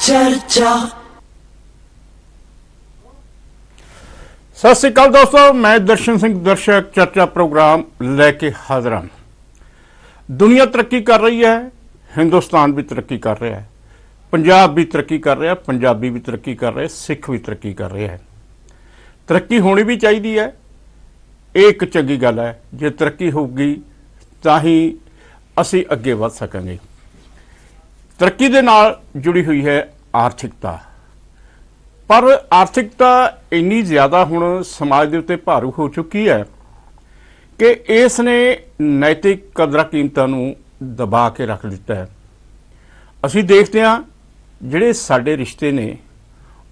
चर्चा। सत श्री अकाल दोस्तों, मैं दर्शन सिंह दर्शक चर्चा प्रोग्राम लेके हाजिर हूं। दुनिया तरक्की कर रही है, हिंदुस्तान भी तरक्की कर रहा है, पंजाब भी तरक्की कर रहा है, पंजाबी भी तरक्की कर रहे हैं, सिख भी तरक्की कर रहे हैं। तरक्की होनी भी चाहिए है, एक चंगी गल है। जे तरक्की होगी तां ही असीं अगे वध सकांगे। तरक्की दे नाल जुड़ी हुई है आर्थिकता, पर आर्थिकता इन्नी ज़्यादा हुण समाज दे उत्ते भारू हो चुकी है कि इसने नैतिक कदरां कीमतां नूं दबा के रख दिता है। असीं देखते हैं जिहड़े साडे रिश्ते ने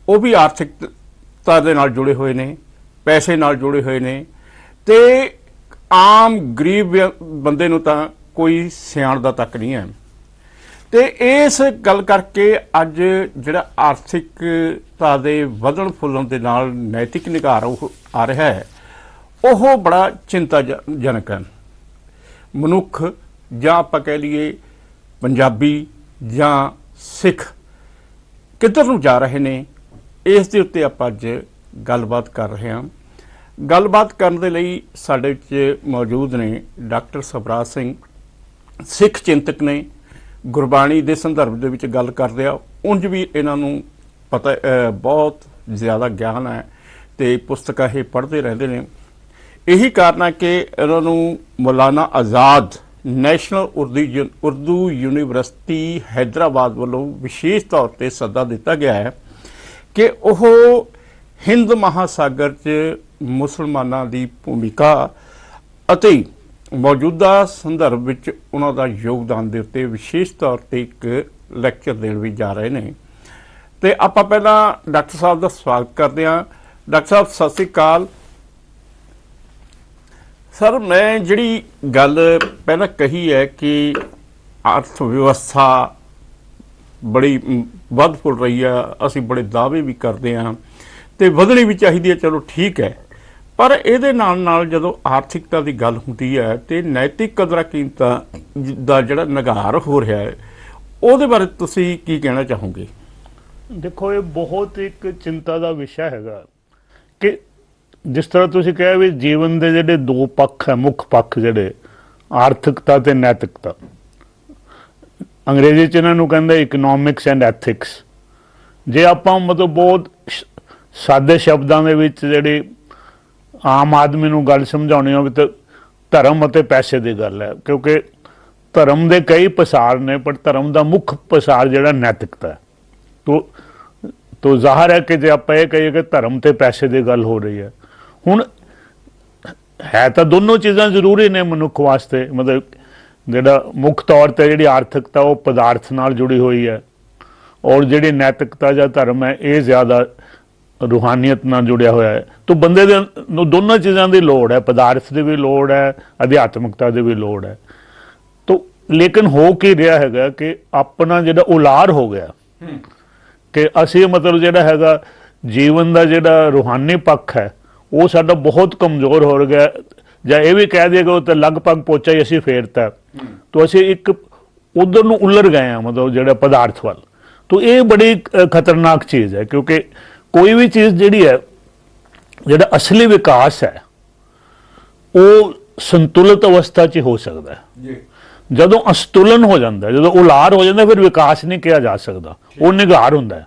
वो भी आर्थिकता दे नाल जुड़े हुए ने, पैसे नाल जुड़े हुए ने, ते आम गरीब बंदे नूं तां कोई सियाणदा तक नहीं है। ते इस गल करके अज जिहड़ा आर्थिकता दे वधण फुੱਲਣ दे नाल नैतिक निगार आ रहा है वो बड़ा चिंताजनक है। मनुख जां आपां कह लीए पंजाबी जां सिख किधर नूं जा रहे ने, इस दे उत्ते आपां अज गलबात कर रहे हैं। गलबात करन दे लई साडे विच मौजूद ने डॉक्टर सबराज सिंह, सिख चिंतक ने, गुरबाणी के संदर्भ दे विच गल करदे आ। उंज भी इन्हां पता बहुत ज़्यादा ज्ञान है तो पुस्तकां ये पढ़ते रहते हैं। यही कारण है कि इन्हों मौलाना आज़ाद नैशनल उर्दू यूनिवर्सिटी हैदराबाद वालों विशेष तौर पर सदा दिता गया है कि वह हिंद महासागर च मुसलमानों की भूमिका अते मौजूदा संदर्भ विच उन्हां दा योगदान दे उत्ते विशेष तौर पर एक लैक्चर देण भी जा रहे हैं। तो आपां पहला डॉक्टर साहब का स्वागत करते हैं। डॉक्टर साहब सत श्री अकाल। सर, मैं जिहड़ी गल पहला कही है कि अर्थ व्यवस्था बड़ी वध फुल रही है, असीं बड़े दावे भी करते हैं तो वधनी भी चाहिए, चलो ठीक है, पर ਇਹਦੇ ਨਾਲ ਜਦੋਂ आर्थिकता की गल होती है तो नैतिक कदरां कीमतां दा जिहड़ा निगार हो रहा है ਉਹਦੇ बारे तुसीं की कहना चाहोगे? देखो, ये बहुत एक चिंता का विषय है कि जिस तरह तुसीं कहा भी जीवन के जिहड़े दो पक्ष है, मुख पक्ष जिहड़े आर्थिकता ते नैतिकता, अंग्रेजी च इन्हां नूं कहंदे इकनॉमिक्स एंड एथिक्स। जे आपां मतलब बहुत सादे शब्दां दे विच जिहड़ी आम आदमी नूं गल समझाउणी होवे तो धर्म और पैसे की गल है, क्योंकि धर्म के कई पसार ने पर धर्म का मुख्य पसार जिहड़ा नैतिकता है। तो जाहिर है कि जे आप ये कहिए कि धर्म ते पैसे की गल हो रही है, हुण है तो दोनों चीज़ां जरूरी ने मनुख वास्ते। मतलब जिहड़ा मुख्य तौर पर जिहड़ी आर्थिकता वो पदार्थ नाल जुड़ी हुई है और जिहड़ी नैतिकता या धर्म है ये ज़्यादा रूहानीयत नाल जुड़िया होया है। तो बंदे दे दोनों चीज़ों की लोड़ है, पदार्थ की भी लोड़ है, अध्यात्मकता की भी लोड़ है। तो लेकिन हो की रहा है कि अपना जिहड़ा उलार हो गया कि असी मतलब जिहड़ा हैगा जीवन का जिहड़ा रूहानी पक्ष है वो साडा बहुत कमज़ोर हो गया, या ये भी कह दिए कि लगभग पोचा ही असी फेरता, तो असी एक उधर नूं उलर गए हैं, मतलब जिहड़ा पदार्थ वाल। तो ये बड़ी खतरनाक चीज़ है, क्योंकि कोई भी चीज़ जिहड़ी है, जिहड़ा असली विकास है वो संतुलित अवस्था च हो सकता है। जदों असतुलन हो जाता है, जदों उलार हो जाता है, फिर विकास नहीं किया जा सकता, वो निगार होंदा है।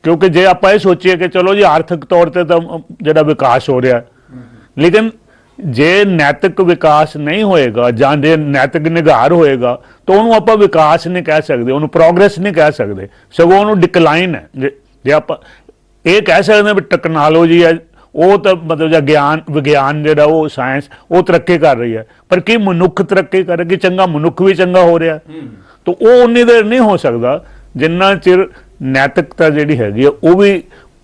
क्योंकि जे आप ये सोचिए कि चलो जी आर्थिक तौर पर तो जिहड़ा विकास हो रहा है, लेकिन जे नैतिक विकास नहीं होएगा जां जे नैतिक निगार होएगा तो उन्होंने आप विकास नहीं कह सकते, उन्होंने प्रोग्रेस नहीं कह सकते, सगों उन्होंने डिकलाइन है। जे आप ये कह सकते हैं भी टैक्नोलॉजी है वो तो मतलब ज्ञान विज्ञान जो वो साइंस वो तरक्की कर रही है, पर कि मनुख तरक्की करे कि चंगा मनुख भी चंगा हो रहा है, तो वो उन्नी देर नहीं हो सकता जिन्ना चिर नैतिकता जी हैगी वो भी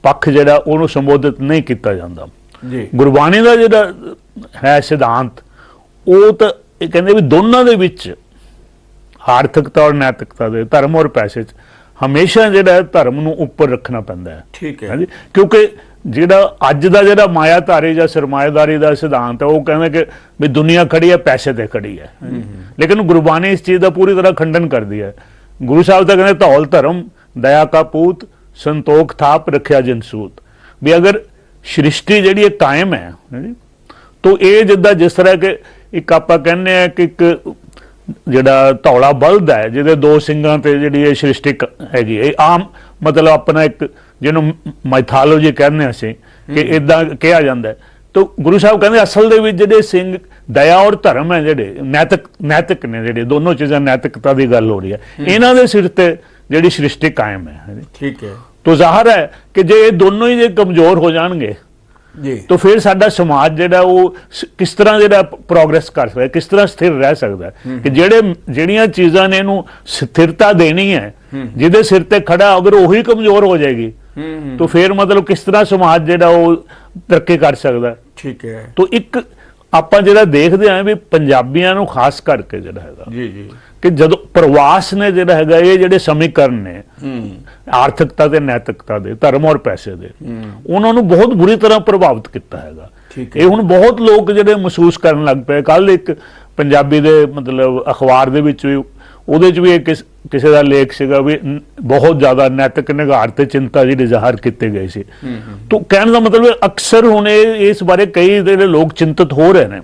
पक्ष जो उन्होंने संबोधित नहीं किया जाता। गुरबाणी का जो है सिद्धांत वो तो कहते भी दोनों के विच आर्थिकता और नैतिकता दे धर्म और पैसे हमेशा जो धर्म नूं उपर रखना पैंदा है। ठीक है जी, क्योंकि जिहड़ा अज दा जिहड़ा मायाधारी या सरमाएदारी का सिद्धांत है वो कहते कि भी दुनिया खड़ी है पैसे ते खड़ी है, लेकिन गुरबाणी इस चीज़ का पूरी तरह खंडन कर दिया है। गुरु साहब तो कहते धौल धर्म दया का पूत संतोख थाप रखिया जिनसूत। भी अगर सृष्टि जिहड़ी कायम है तो ये जिद्दां जिस तरह के एक आपां कहने आ कि एक जिहड़ा धौला बल्द है जिहदे दो सिंगां ते जिहड़ी ये सृष्टि हैगी है, आम मतलब अपना एक जिन्हों माइथालोजी कहने असीं कि इदां कहा जाता है। तो गुरु साहब कहते असल दे विच जिहड़े सिंह दया और धर्म है जिहड़े नैतिक ने, जिहड़े दोनों चीज़ां नैतिकता की गल हो रही है, इन्हां दे सिर ते जिहड़ी सृष्टि कायम है। ठीक है। तो जाहिर है कि जे ये दोनों ही जे कमजोर हो जाएंगे जी तो फिर साडा समाज जिहड़ा वो किस तरह जिहड़ा प्रोग्रेस कर सकदा है, किस तरह स्थिर रह सकदा है कि ਜਿਹੜੀਆਂ चीज़ां ने इहनूं स्थिरता देनी है, जिहदे सिर ते खड़ा अगर वही कमजोर हो जाएगी तो फिर मतलब किस तरह समाज जिहड़ा वो तरक्की कर सकदा है। ठीक है। तो एक ਆਪਾਂ ਜਿਹੜਾ ਦੇਖਦੇ ਆਂ ਵੀ ਪੰਜਾਬੀਆਂ ਨੂੰ ਖਾਸ ਕਰਕੇ ਜਿਹੜਾ ਹੈਗਾ ਜੀ ਜੀ ਕਿ ਜਦੋਂ ਪ੍ਰਵਾਸ ਨੇ ਜਿਹੜਾ ਹੈਗਾ ਇਹ ਜਿਹੜੇ ਸਮੀਕਰਨ ਨੇ ਆਰਥਿਕਤਾ ਤੇ ਨੈਤਿਕਤਾ ਦੇ, ਧਰਮ ਔਰ ਪੈਸੇ ਦੇ, ਉਹਨਾਂ ਨੂੰ ਬਹੁਤ ਬੁਰੀ ਤਰ੍ਹਾਂ ਪ੍ਰਭਾਵਿਤ ਕੀਤਾ ਹੈਗਾ। ਇਹ ਹੁਣ ਬਹੁਤ ਲੋਕ ਜਿਹੜੇ ਮਹਿਸੂਸ ਕਰਨ ਲੱਗ ਪਏ। ਕੱਲ ਇੱਕ ਪੰਜਾਬੀ ਦੇ ਮਤਲਬ ਅਖਬਾਰ ਦੇ ਵਿੱਚ ਵੀ ਉਹਦੇ 'ਚ ਵੀ ਇੱਕ ਕਿਸੇ ਦਾ ਲੇਖ ਸੀਗਾ ਵੀ ਬਹੁਤ ਜ਼ਿਆਦਾ ਨੈਤਿਕ ਨਿਘਾਰ ਤੇ ਚਿੰਤਾ ਜਿਹੜੀ ਜ਼ਾਹਰ ਕੀਤੀ ਗਈ ਸੀ। तो कहने का मतलब अक्सर हुण इस बारे कई ਜਿਹੜੇ लोग चिंतित हो रहे हैं।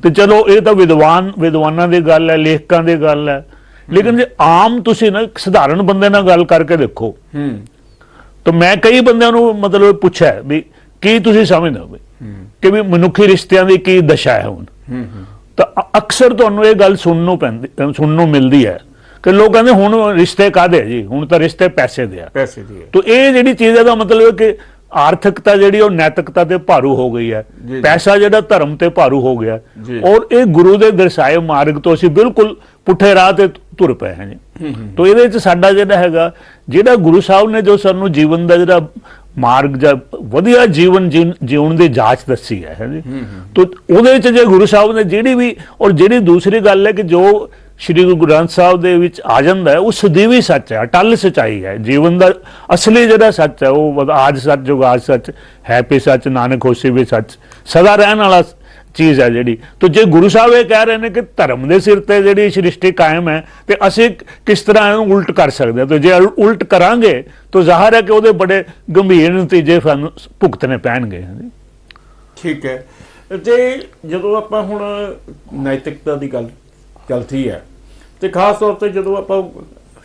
तो चलो ये तो विद्वानां दी गल है, लेखकां दी गल है, लेकिन जे आम तुसीं ना सधारण बंदे नाल गल करके देखो तो मैं कई बंदिਆਂ ਨੂੰ मतलब पूछा भी की तुसीं समझदे हो कि भी मनुखी रिश्तिਆਂ ਦੀ की दशा है हुण। तो अक्सर तुहानूं ये गल सुनन नूं मिलदी है कि लोग कहते हुण रिश्ते काहदे जी, हुण तो रिश्ते पैसे दे आ। पैसे दी तो ये जिहड़ी चीज़ का मतलब है कि आर्थिकता जिहड़ी वो नैतिकता ते भारू हो गई है, पैसा जिहड़ा धर्म ते भारू हो गया और ये गुरु दे दर्शाए मार्ग तो असीं बिल्कुल पुठे राह ते तुर पए हैं जी। तो इहदे विच साडा जिहड़ा हैगा जिहड़ा गुरु साहब ने जो सानूं जीवन दा जिहड़ा मार्ग ਜਾਂ ਵਧੀਆ ਜੀਵਨ ਜਿਉਣ ਦੀ ਜਾਂਚ ਦੱਸੀ ਹੈ ਜੀ। तो ਉਹਦੇ ਵਿੱਚ ਜੇ ਗੁਰੂ ਸਾਹਿਬ ਨੇ ਜਿਹੜੀ ਵੀ ਔਰ ਜਿਹੜੀ ਦੂਸਰੀ ਗੱਲ ਹੈ ਕਿ ਜੋ श्री गुरु ग्रंथ साहब ਦੇ ਵਿੱਚ ਆ ਜਾਂਦਾ ਹੈ ਉਹ ਸਦੀਵੀ ਸੱਚ ਹੈ, ਅਟਲ ਸਚਾਈ ਹੈ। ਜੀਵਨ ਦਾ ਅਸਲੀ ਜਿਹੜਾ ਸੱਚ ਹੈ ਉਹ ਆਜ ਸੱਚ ਜੁਗਾਜ ਸੱਚ ਹੈ, ਪੀ ਸੱਚ ਨਾਨਕ ਹੋਸੀ ਵੀ ਸੱਚ, ਸਦਾ ਰਹਿਣ ਵਾਲਾ चीज़ है जी। तो जे गुरु साहब ये कह रहे हैं कि धर्म के सिर ते जिहड़ी सृष्टि कायम है तो असीं किस तरह इहनूं उल्ट कर सकते हैं। तो जे उल्ट करांगे तो जाहिर है कि वो बड़े गंभीर नतीजे सानूं भुगतने पैणगे। ठीक है। तो जदों आपां हुण नैतिकता की गल चलती है तो खास तौर पर जदों आपां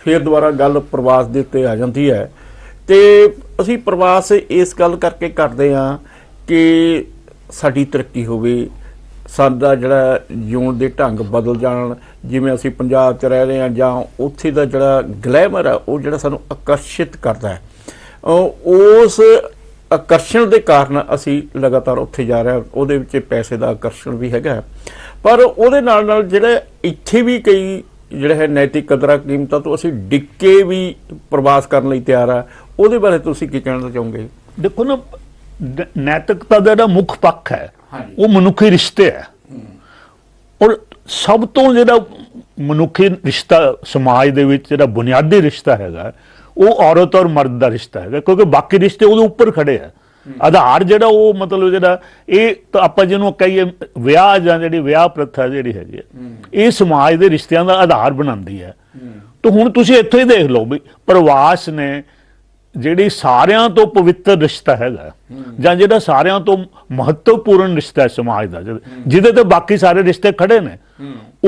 फिर दोबारा गल प्रवास के उत्ते आ जाती है तो असीं प्रवास इस गल करके करते हैं कि साडी तरक्की होवे, साडा जिहड़ा जीवन दे ढंग बदल जाण, जिवें असीं पंजाब च रह रहे हैं जां उत्थे दा जिहड़ा ग्लैमर है वो जिहड़ा सानूं आकर्षित करदा है, उस आकर्षण के कारण असीं लगातार उत्थे जा रहे हैं। उहदे विच पैसे का आकर्षण भी हैगा पर उहदे नाल नाल जिहड़ा इत्थे भी कई जिहड़ा है नैतिक कदरां कीमतां तो असीं डिग के भी प्रवास करन लई तैयार है। उहदे बारे तुसीं की कहना चाहोगे? देखो ना, नैतिकता का जिहड़ा मुख पक्ष है वो मनुखी रिश्ते है और सब तो जिहड़ा मनुखी रिश्ता समाज दे विच जिहड़ा बुनियादी रिश्ता हैगा वो औरत और मर्द का रिश्ता है, क्योंकि बाकी रिश्ते उहदे उपर खड़े है। आधार जिहड़ा वो मतलब जिहड़ा ये तो आपां जिहनूं कहीए विआह जां जिहड़ी विआह प्रथा जिहड़ी हैगी है ये समाज दे रिश्तिਆਂ ਦਾ आधार बनाती है। तो हुण तुसीं इत्थों ही देख लो भी प्रवास ने ਜਿਹੜੀ ਸਾਰਿਆਂ ਤੋਂ ਪਵਿੱਤਰ ਰਿਸ਼ਤਾ ਹੈਗਾ ਜਾਂ ਜਿਹੜਾ ਸਾਰਿਆਂ ਤੋਂ ਮਹੱਤਵਪੂਰਨ ਰਿਸ਼ਤਾ ਹੈ ਸਮਾਜ ਦਾ ਜਿਹਦੇ ਤੇ ਬਾਕੀ ਸਾਰੇ ਰਿਸ਼ਤੇ ਖੜੇ ਨੇ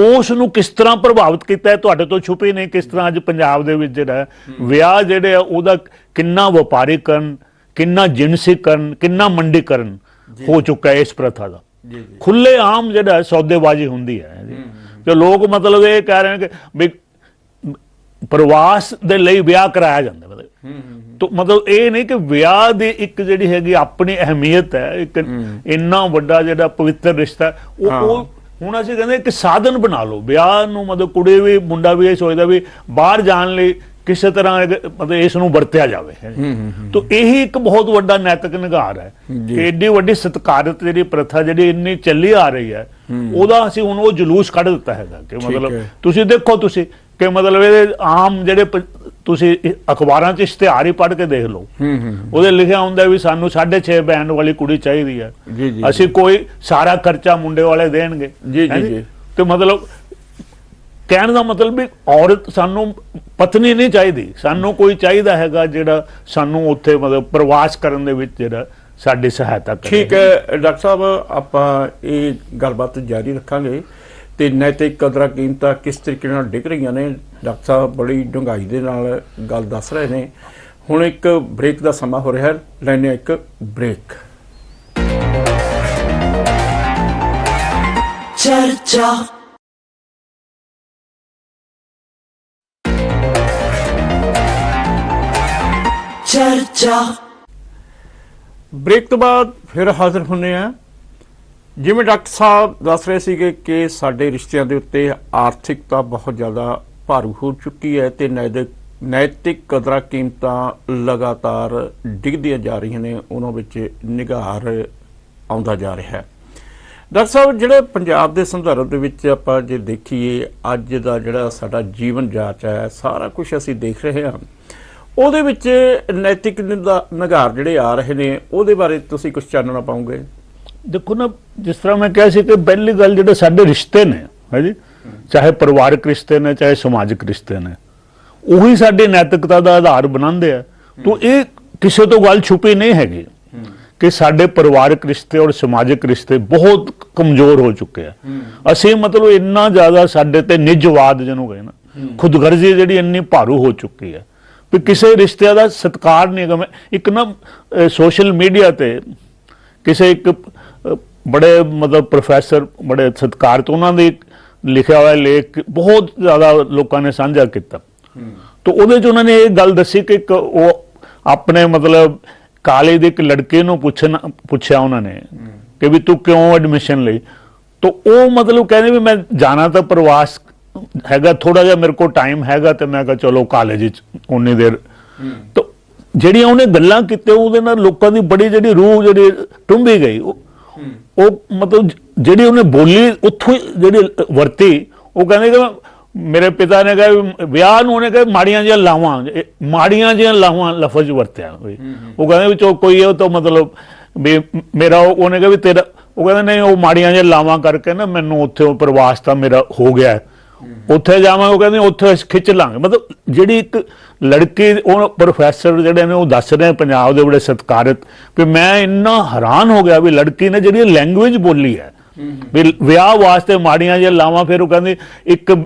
ਉਸ ਨੂੰ ਕਿਸ ਤਰ੍ਹਾਂ ਪ੍ਰਭਾਵਿਤ ਕੀਤਾ ਹੈ ਤੁਹਾਡੇ ਤੋਂ ਛੁਪੀ ਨਹੀਂ। ਕਿਸ ਤਰ੍ਹਾਂ ਅੱਜ ਪੰਜਾਬ ਦੇ ਵਿੱਚ ਜਿਹੜਾ ਵਿਆਹ ਜਿਹੜੇ ਆ ਉਹਦਾ ਕਿੰਨਾ ਵਪਾਰੀਕਰਨ, ਕਿੰਨਾ ਜਿਨਸੀਕਰਨ, ਕਿੰਨਾ ਮੰਡੀਕਰਨ ਹੋ ਚੁੱਕਾ ਹੈ ਇਸ ਪ੍ਰਥਾ ਦਾ। ਖੁੱਲੇ ਆਮ ਜਿਹੜਾ ਸੌਦੇਬਾਜ਼ੀ ਹੁੰਦੀ ਹੈ ਤੇ ਲੋਕ ਮਤਲਬ ਇਹ ਕਹਿ ਰਹੇ ਨੇ ਕਿ ਪ੍ਰਵਾਸ ਦੇ ਲਈ ਵਿਆਹ ਕਰਾਇਆ ਜਾਂਦਾ। तो मतलब ये नहीं कि विआह की एक जिहड़ी हैगी अपनी अहमियत है, एक इन्ना वड्डा जिहड़ा पवित्र रिश्ता वो हुण असीं कहंदे कि साधन बना लो विआह नूं। मतलब कुड़ी भी मुंडा भी ये सोचदा भी बाहर जाण लई किसी तरह मतलब इस नूं वरतिया जावे। तो यही एक बहुत वड्डा नैतिक निघार है कि एडी वड्डी सत्कारित जिहड़ी प्रथा जिहड़ी इन्नी चली आ रही है ਉਹਦਾ ਅਸੀਂ ਹੁਣ ਉਹ ਜਲੂਸ ਕੱਢ ਦਿੱਤਾ ਹੈਗਾ ਕਿ ਮਤਲਬ ਤੁਸੀਂ ਦੇਖੋ ਤੁਸੀਂ ਕਿ ਮਤਲਬ ਇਹ ਆਮ ਜਿਹੜੇ ਤੁਸੀਂ ਅਖਬਾਰਾਂ 'ਚ ਇਸ਼ਤਿਹਾਰ ਹੀ ਪੜ੍ਹ ਕੇ ਦੇਖ ਲਓ ਉਹਦੇ ਲਿਖਿਆ ਹੁੰਦਾ ਵੀ ਸਾਨੂੰ 6.5 ਬੈਂਡ ਵਾਲੀ ਕੁੜੀ ਚਾਹੀਦੀ ਹੈ, ਅਸੀਂ ਕੋਈ ਸਾਰਾ ਖਰਚਾ ਮੁੰਡੇ ਵਾਲੇ ਦੇਣਗੇ। ਤੇ ਮਤਲਬ ਕਹਿਣ ਦਾ ਮਤਲਬ ਵੀ ਔਰਤ ਸਾਨੂੰ ਪਤਨੀ ਨਹੀਂ ਚਾਹੀਦੀ, ਸਾਨੂੰ ਕੋਈ ਚਾਹੀਦਾ ਹੈਗਾ ਜਿਹੜਾ ਸਾਨੂੰ ਉੱਥੇ ਮਤਲਬ ਪ੍ਰਵਾਸ ਕਰਨ ਦੇ ਵਿੱਚ ਜਿਹੜਾ ਸਾਡੀ ਸਹਾਇਤਾ ਕਰੇ। ਠੀਕ ਹੈ ਡਾਕਟਰ ਸਾਹਿਬ, ਆਪਾਂ ਇਹ ਗੱਲਬਾਤ ਜਾਰੀ ਰੱਖਾਂਗੇ ਤੇ ਨੈਤਿਕ ਕਦਰਾਂ ਕੀਮਤਾਂ ਕਿਸ ਤਰੀਕੇ ਨਾਲ ਡਿੱਗ ਰਹੀਆਂ ਨੇ। ਡਾਕਟਰ ਸਾਹਿਬ ਬੜੀ ਡੂੰਘਾਈ ਦੇ ਨਾਲ ਗੱਲ ਦੱਸ ਰਹੇ ਨੇ। ਹੁਣ ਇੱਕ ਬ੍ਰੇਕ ਦਾ ਸਮਾਂ ਹੋ ਰਿਹਾ ਹੈ, ਲੈਣੇ ਇੱਕ ਬ੍ਰੇਕ। ਚਰਚਾ ਚਰਚਾ ਬ੍ਰੇਕ ਤੋਂ ਬਾਅਦ ਫਿਰ ਹਾਜ਼ਰ ਹੁੰਨੇ ਆ। ਜਿਵੇਂ ਡਾਕਟਰ ਸਾਹਿਬ ਦੱਸ ਰਹੇ ਸੀਗੇ ਕਿ ਸਾਡੇ ਰਿਸ਼ਤਿਆਂ ਦੇ ਉੱਤੇ ਆਰਥਿਕਤਾ ਬਹੁਤ ਜ਼ਿਆਦਾ ਭਾਰੂ ਹੋ ਚੁੱਕੀ ਹੈ ਤੇ ਨੈਤਿਕ ਕਦਰਾਂ ਕੀਮਤਾਂ ਲਗਾਤਾਰ ਡਿੱਗਦੀਆਂ ਜਾ ਰਹੀਆਂ ਨੇ, ਉਹਨਾਂ ਵਿੱਚ ਨਿਘਾਰ ਆਉਂਦਾ ਜਾ ਰਿਹਾ ਹੈ। ਡਾਕਟਰ ਸਾਹਿਬ, ਜਿਹੜੇ ਪੰਜਾਬ ਦੇ ਸੰਦਰਭ ਦੇ ਵਿੱਚ ਆਪਾਂ ਜੇ ਦੇਖੀਏ, ਅੱਜ ਦਾ ਜਿਹੜਾ ਸਾਡਾ ਜੀਵਨ ਜਾਚ ਹੈ, ਸਾਰਾ ਕੁਝ ਅਸੀਂ ਦੇਖ ਰਹੇ ਹਾਂ, ਉਹਦੇ ਵਿੱਚ ਨੈਤਿਕ ਨਿਘਾਰ ਜਿਹੜੇ ਆ ਰਹੇ ਨੇ, ਉਹਦੇ ਬਾਰੇ ਤੁਸੀਂ ਕੁਝ ਚਾਨਣਾ ਪਾਉਂਗੇ? ਦੇਖੋ ਨਾ, ਜਿਸ ਤਰ੍ਹਾਂ ਮੈਂ ਕਿਹਾ ਸੀ ਕਿ ਪਹਿਲੀ ਗੱਲ ਜਿਹੜੇ ਸਾਡੇ ਰਿਸ਼ਤੇ ਨੇ ਹੈ ਜੀ, ਚਾਹੇ ਪਰਿਵਾਰਕ ਰਿਸ਼ਤੇ ਨੇ ਚਾਹੇ ਸਮਾਜਿਕ ਰਿਸ਼ਤੇ ਨੇ, ਉਹੀ ਸਾਡੀ ਨੈਤਿਕਤਾ ਦਾ ਆਧਾਰ ਬਣਾਉਂਦੇ ਆ। ਤਾਂ ਇਹ ਕਿਸੇ ਤੋਂ ਗੱਲ ਛੁਪੀ ਨਹੀਂ ਹੈਗੀ ਕਿ ਸਾਡੇ ਪਰਿਵਾਰਕ ਰਿਸ਼ਤੇ ਔਰ ਸਮਾਜਿਕ ਰਿਸ਼ਤੇ ਬਹੁਤ ਕਮਜ਼ੋਰ ਹੋ ਚੁੱਕੇ ਆ। ਅਸੀਂ ਮਤਲਬ ਇੰਨਾ ਜ਼ਿਆਦਾ ਸਾਡੇ ਤੇ ਨਿੱਜਵਾਦ ਜਿਹਨੂੰ ਕਹੇ ਨਾ, ਖੁਦਗਰਜ਼ੀ ਜਿਹੜੀ ਇੰਨੀ ਭਾਰੂ ਹੋ ਚੁੱਕੀ ਹੈ ਵੀ ਕਿਸੇ ਰਿਸ਼ਤਿਆਂ ਦਾ ਸਤਿਕਾਰ ਨਹੀਂ ਹੈਗਾ। ਇੱਕ ਨਾ ਸੋਸ਼ਲ ਮੀਡੀਆ ਤੇ ਕਿਸੇ ਇੱਕ ਬੜੇ ਮਤਲਬ ਪ੍ਰੋਫੈਸਰ ਬੜੇ ਸਤਿਕਾਰਤ, ਉਹਨਾਂ ਦੇ ਲਿਖਿਆ ਹੋਇਆ ਲੇਖ ਬਹੁਤ ਜ਼ਿਆਦਾ ਲੋਕਾਂ ਨੇ ਸਾਂਝਾ ਕੀਤਾ। ਤਾਂ ਉਹਦੇ 'ਚ ਉਹਨਾਂ ਨੇ ਇਹ ਗੱਲ ਦੱਸੀ ਕਿ ਇੱਕ ਉਹ ਆਪਣੇ ਮਤਲਬ ਕਾਲਜ ਦੇ ਇੱਕ ਲੜਕੇ ਨੂੰ ਪੁੱਛਿਆ ਉਹਨਾਂ ਨੇ ਕਿ ਵੀ ਤੂੰ ਕਿਉਂ ਐਡਮਿਸ਼ਨ ਲਈ। ਤਾਂ ਉਹ ਮਤਲਬ ਕਹਿੰਦੇ ਵੀ ਮੈਂ ਜਾਣਾ ਤਾਂ ਪ੍ਰਵਾਸ ਹੈਗਾ, ਥੋੜਾ ਜਿਹਾ ਮੇਰੇ ਕੋਲ ਟਾਈਮ ਹੈਗਾ ਤੇ ਮੈਂ ਕਿਹਾ ਚਲੋ ਕਾਲਜ 'ਚ ਉਨੀ ਦੇਰ। ਤਾਂ ਜਿਹੜੀਆਂ ਉਹਨੇ ਗੱਲਾਂ ਕੀਤੀਆਂ ਉਹਦੇ ਨਾਲ ਲੋਕਾਂ ਦੀ ਬੜੀ ਜਿਹੜੀ ਰੂਹ ਜਿਹੜੀ ਟੁੰਬੀ ਗਈ। ਉਹ ਮਤਲਬ ਜਿਹੜੀ ਉਹਨੇ ਬੋਲੀ ਉੱਥੋਂ ਜਿਹੜੀ ਵਰਤੀ, ਉਹ ਕਹਿੰਦੇ ਕਿ ਮੇਰੇ ਪਿਤਾ ਨੇ ਕਿਹਾ ਵਿਆਹ ਨੂੰ, ਉਹਨੇ ਕਿਹਾ ਮਾੜੀਆਂ ਜਿਹੀਆਂ ਲਾਵਾਂ ਲਫ਼ਜ਼ ਵਰਤਿਆ। ਉਹ ਕਹਿੰਦੇ ਵੀ ਚੋ ਕੋਈ ਉਹ ਤਾਂ ਮਤਲਬ ਵੀ ਮੇਰਾ, ਉਹਨੇ ਕਿਹਾ ਵੀ ਤੇਰਾ, ਉਹ ਕਹਿੰਦੇ ਨਹੀਂ ਉਹ ਮਾੜੀਆਂ ਜਿਹੀਆਂ ਲਾਵਾਂ ਕਰਕੇ ਨਾ ਮੈਨੂੰ ਉੱਥੇ ਉਹ ਪ੍ਰਵਾਸ ਤਾਂ ਮੇਰਾ ਹੋ ਗਿਆ, ਉੱਥੇ ਜਾਵਾਂਗੇ। ਉਹ ਕਹਿੰਦੇ ਉੱਥੇ ਖਿੱਚ ਲਾਂਗੇ। ਮਤਲਬ ਜਿਹੜੀ ਇੱਕ ਲੜਕੀ, ਉਹ ਪ੍ਰੋਫੈਸਰ ਜਿਹੜੇ ਨੇ ਉਹ ਦੱਸ ਰਹੇ ਪੰਜਾਬ ਦੇ ਬੜੇ ਸਤਿਕਾਰਤ, ਵੀ ਮੈਂ ਇੰਨਾ ਹੈਰਾਨ ਹੋ ਗਿਆ ਵੀ ਲੜਕੀ ਨੇ ਜਿਹੜੀ ਲੈਂਗੁਏਜ ਬੋਲੀ ਹੈ ਵੀ ਵਿਆਹ ਵਾਸਤੇ ਮਾੜੀਆਂ ਜਿਹੀਆਂ ਲਾਵਾਂ, ਫਿਰ ਉਹ ਕਹਿੰਦੇ ਇੱਕ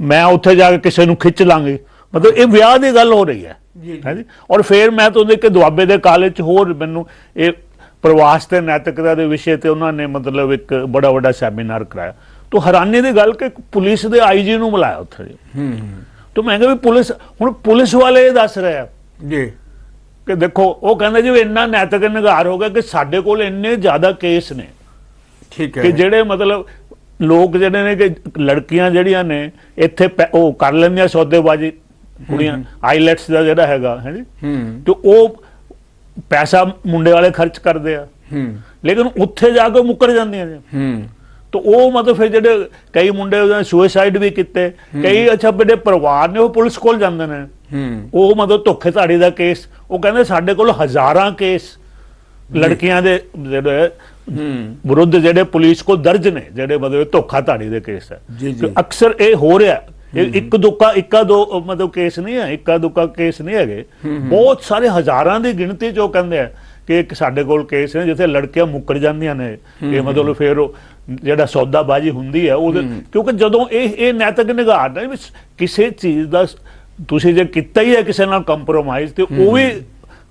ਮੈਂ ਉੱਥੇ ਜਾ ਕੇ ਕਿਸੇ ਨੂੰ ਖਿੱਚ ਲਾਂਗੇ। ਮਤਲਬ ਇਹ ਵਿਆਹ ਦੀ ਗੱਲ ਹੋ ਰਹੀ ਹੈ ਜੀ। ਔਰ ਫਿਰ ਮੈਂ ਤਾਂ ਉਹਦੇ ਕਿ ਦੁਆਬੇ ਦੇ ਕਾਲਜ 'ਚ ਹੋਰ ਮੈਨੂੰ ਇਹ ਪ੍ਰਵਾਸ ਤੇ ਨੈਤਿਕਤਾ ਦੇ ਵਿਸ਼ੇ ਤੇ ਉਹਨਾਂ ਨੇ ਮਤਲਬ ਇੱਕ ਬੜਾ ਵੱਡਾ ਸੈਮੀਨਾਰ ਕਰਾਇਆ। ਤਾਂ ਹੈਰਾਨੀ ਦੀ ਗੱਲ ਕਿ ਪੁਲਿਸ ਦੇ IG ਨੂੰ ਬੁਲਾਇਆ ਉੱਥੇ ਜੀ। ਤਾਂ ਮੈਂ ਕਿਹਾ ਵੀ ਪੁਲਿਸ, ਹੁਣ ਪੁਲਿਸ ਵਾਲੇ ਇਹ ਦੱਸ ਰਹੇ ਆ ਜੀ ਕਿ ਦੇਖੋ, ਉਹ ਕਹਿੰਦੇ ਜੀ ਇੰਨਾ ਨੈਤਿਕ ਨਿਘਾਰ ਹੋ ਗਿਆ ਕਿ ਸਾਡੇ ਕੋਲ ਇੰਨੇ ਜ਼ਿਆਦਾ ਕੇਸ ਨੇ। ਠੀਕ ਹੈ, ਕਿ ਜਿਹੜੇ ਮਤਲਬ ਲੋਕ ਜਿਹੜੇ ਨੇ ਕਿ ਲੜਕੀਆਂ ਜਿਹੜੀਆਂ ਨੇ ਇੱਥੇ ਉਹ ਕਰ ਲੈਂਦੀਆਂ ਸੌਦੇਬਾਜ਼ੀ, ਕੁੜੀਆਂ ਆਈਲੈਟਸ ਦਾ ਜਿਹੜਾ ਹੈਗਾ ਹੈ ਜੀ, ਤੇ ਉਹ ਪੈਸਾ ਮੁੰਡੇ ਵਾਲੇ ਖਰਚ ਕਰਦੇ ਆ, ਲੇਕਿਨ ਉੱਥੇ ਜਾ ਕੇ ਮੁੱਕਰ ਜਾਂਦੀਆਂ ਜੀ। ਤਾਂ ਉਹ ਮਤਲਬ ਫਿਰ ਜਿਹੜੇ ਕਈ ਮੁੰਡੇ ਸੁਸਾਈਡ ਵੀ ਕੀਤੇ, ਕਈ ਅੱਛਾ ਜਿਹੜੇ ਪਰਿਵਾਰ ਨੇ ਉਹ ਪੁਲਿਸ ਕੋਲ ਜਾਂਦੇ ਨੇ, ਉਹ ਮਤਲਬ ਧੋਖੇਧਾੜੀ ਦਾ ਕੇਸ। ਉਹ ਕਹਿੰਦੇ ਸਾਡੇ ਕੋਲ ਹਜ਼ਾਰਾਂ ਕੇਸ ਲੜਕੀਆਂ ਦੇ ਜਿਹੜੇ ਵਿਰੁੱਧ ਜਿਹੜੇ ਪੁਲਿਸ ਕੋਲ ਦਰਜ ਨੇ, ਜਿਹੜੇ ਮਤਲਬ ਧੋਖਾਧਾੜੀ ਦੇ ਕੇਸ ਹੈ। ਅਕਸਰ ਇਹ ਹੋ ਰਿਹਾ, ਇੱਕਾ ਦੋ ਮਤਲਬ ਕੇਸ ਨਹੀਂ ਹੈ, ਇੱਕਾ ਦੁੱਕਾ ਕੇਸ ਨਹੀਂ ਹੈਗੇ, ਬਹੁਤ ਸਾਰੇ ਹਜ਼ਾਰਾਂ ਦੀ ਗਿਣਤੀ 'ਚ ਉਹ ਕਹਿੰਦੇ ਆ ਕਿ ਇੱਕ ਸਾਡੇ ਕੋਲ ਕੇਸ ਨੇ ਜਿੱਥੇ ਲੜਕੀਆਂ ਮੁੱਕਰ ਜਾਂਦੀਆਂ ਨੇ। ਇਹ ਮਤਲਬ ਫਿਰ ਉਹ ਜਿਹੜਾ ਸੌਦਾਬਾਜ਼ੀ ਹੁੰਦੀ ਹੈ ਉਹਦੇ, ਕਿਉਂਕਿ ਜਦੋਂ ਇਹ ਨੈਤਿਕ ਨਿਘਾਰ ਨਾ ਕਿਸੇ ਚੀਜ਼ ਦਾ ਤੁਸੀਂ ਜੇ ਕੀਤਾ ਹੀ ਹੈ ਕਿਸੇ ਨਾਲ ਕੰਪਰੋਮਾਈਜ਼, ਤੇ ਉਹ ਵੀ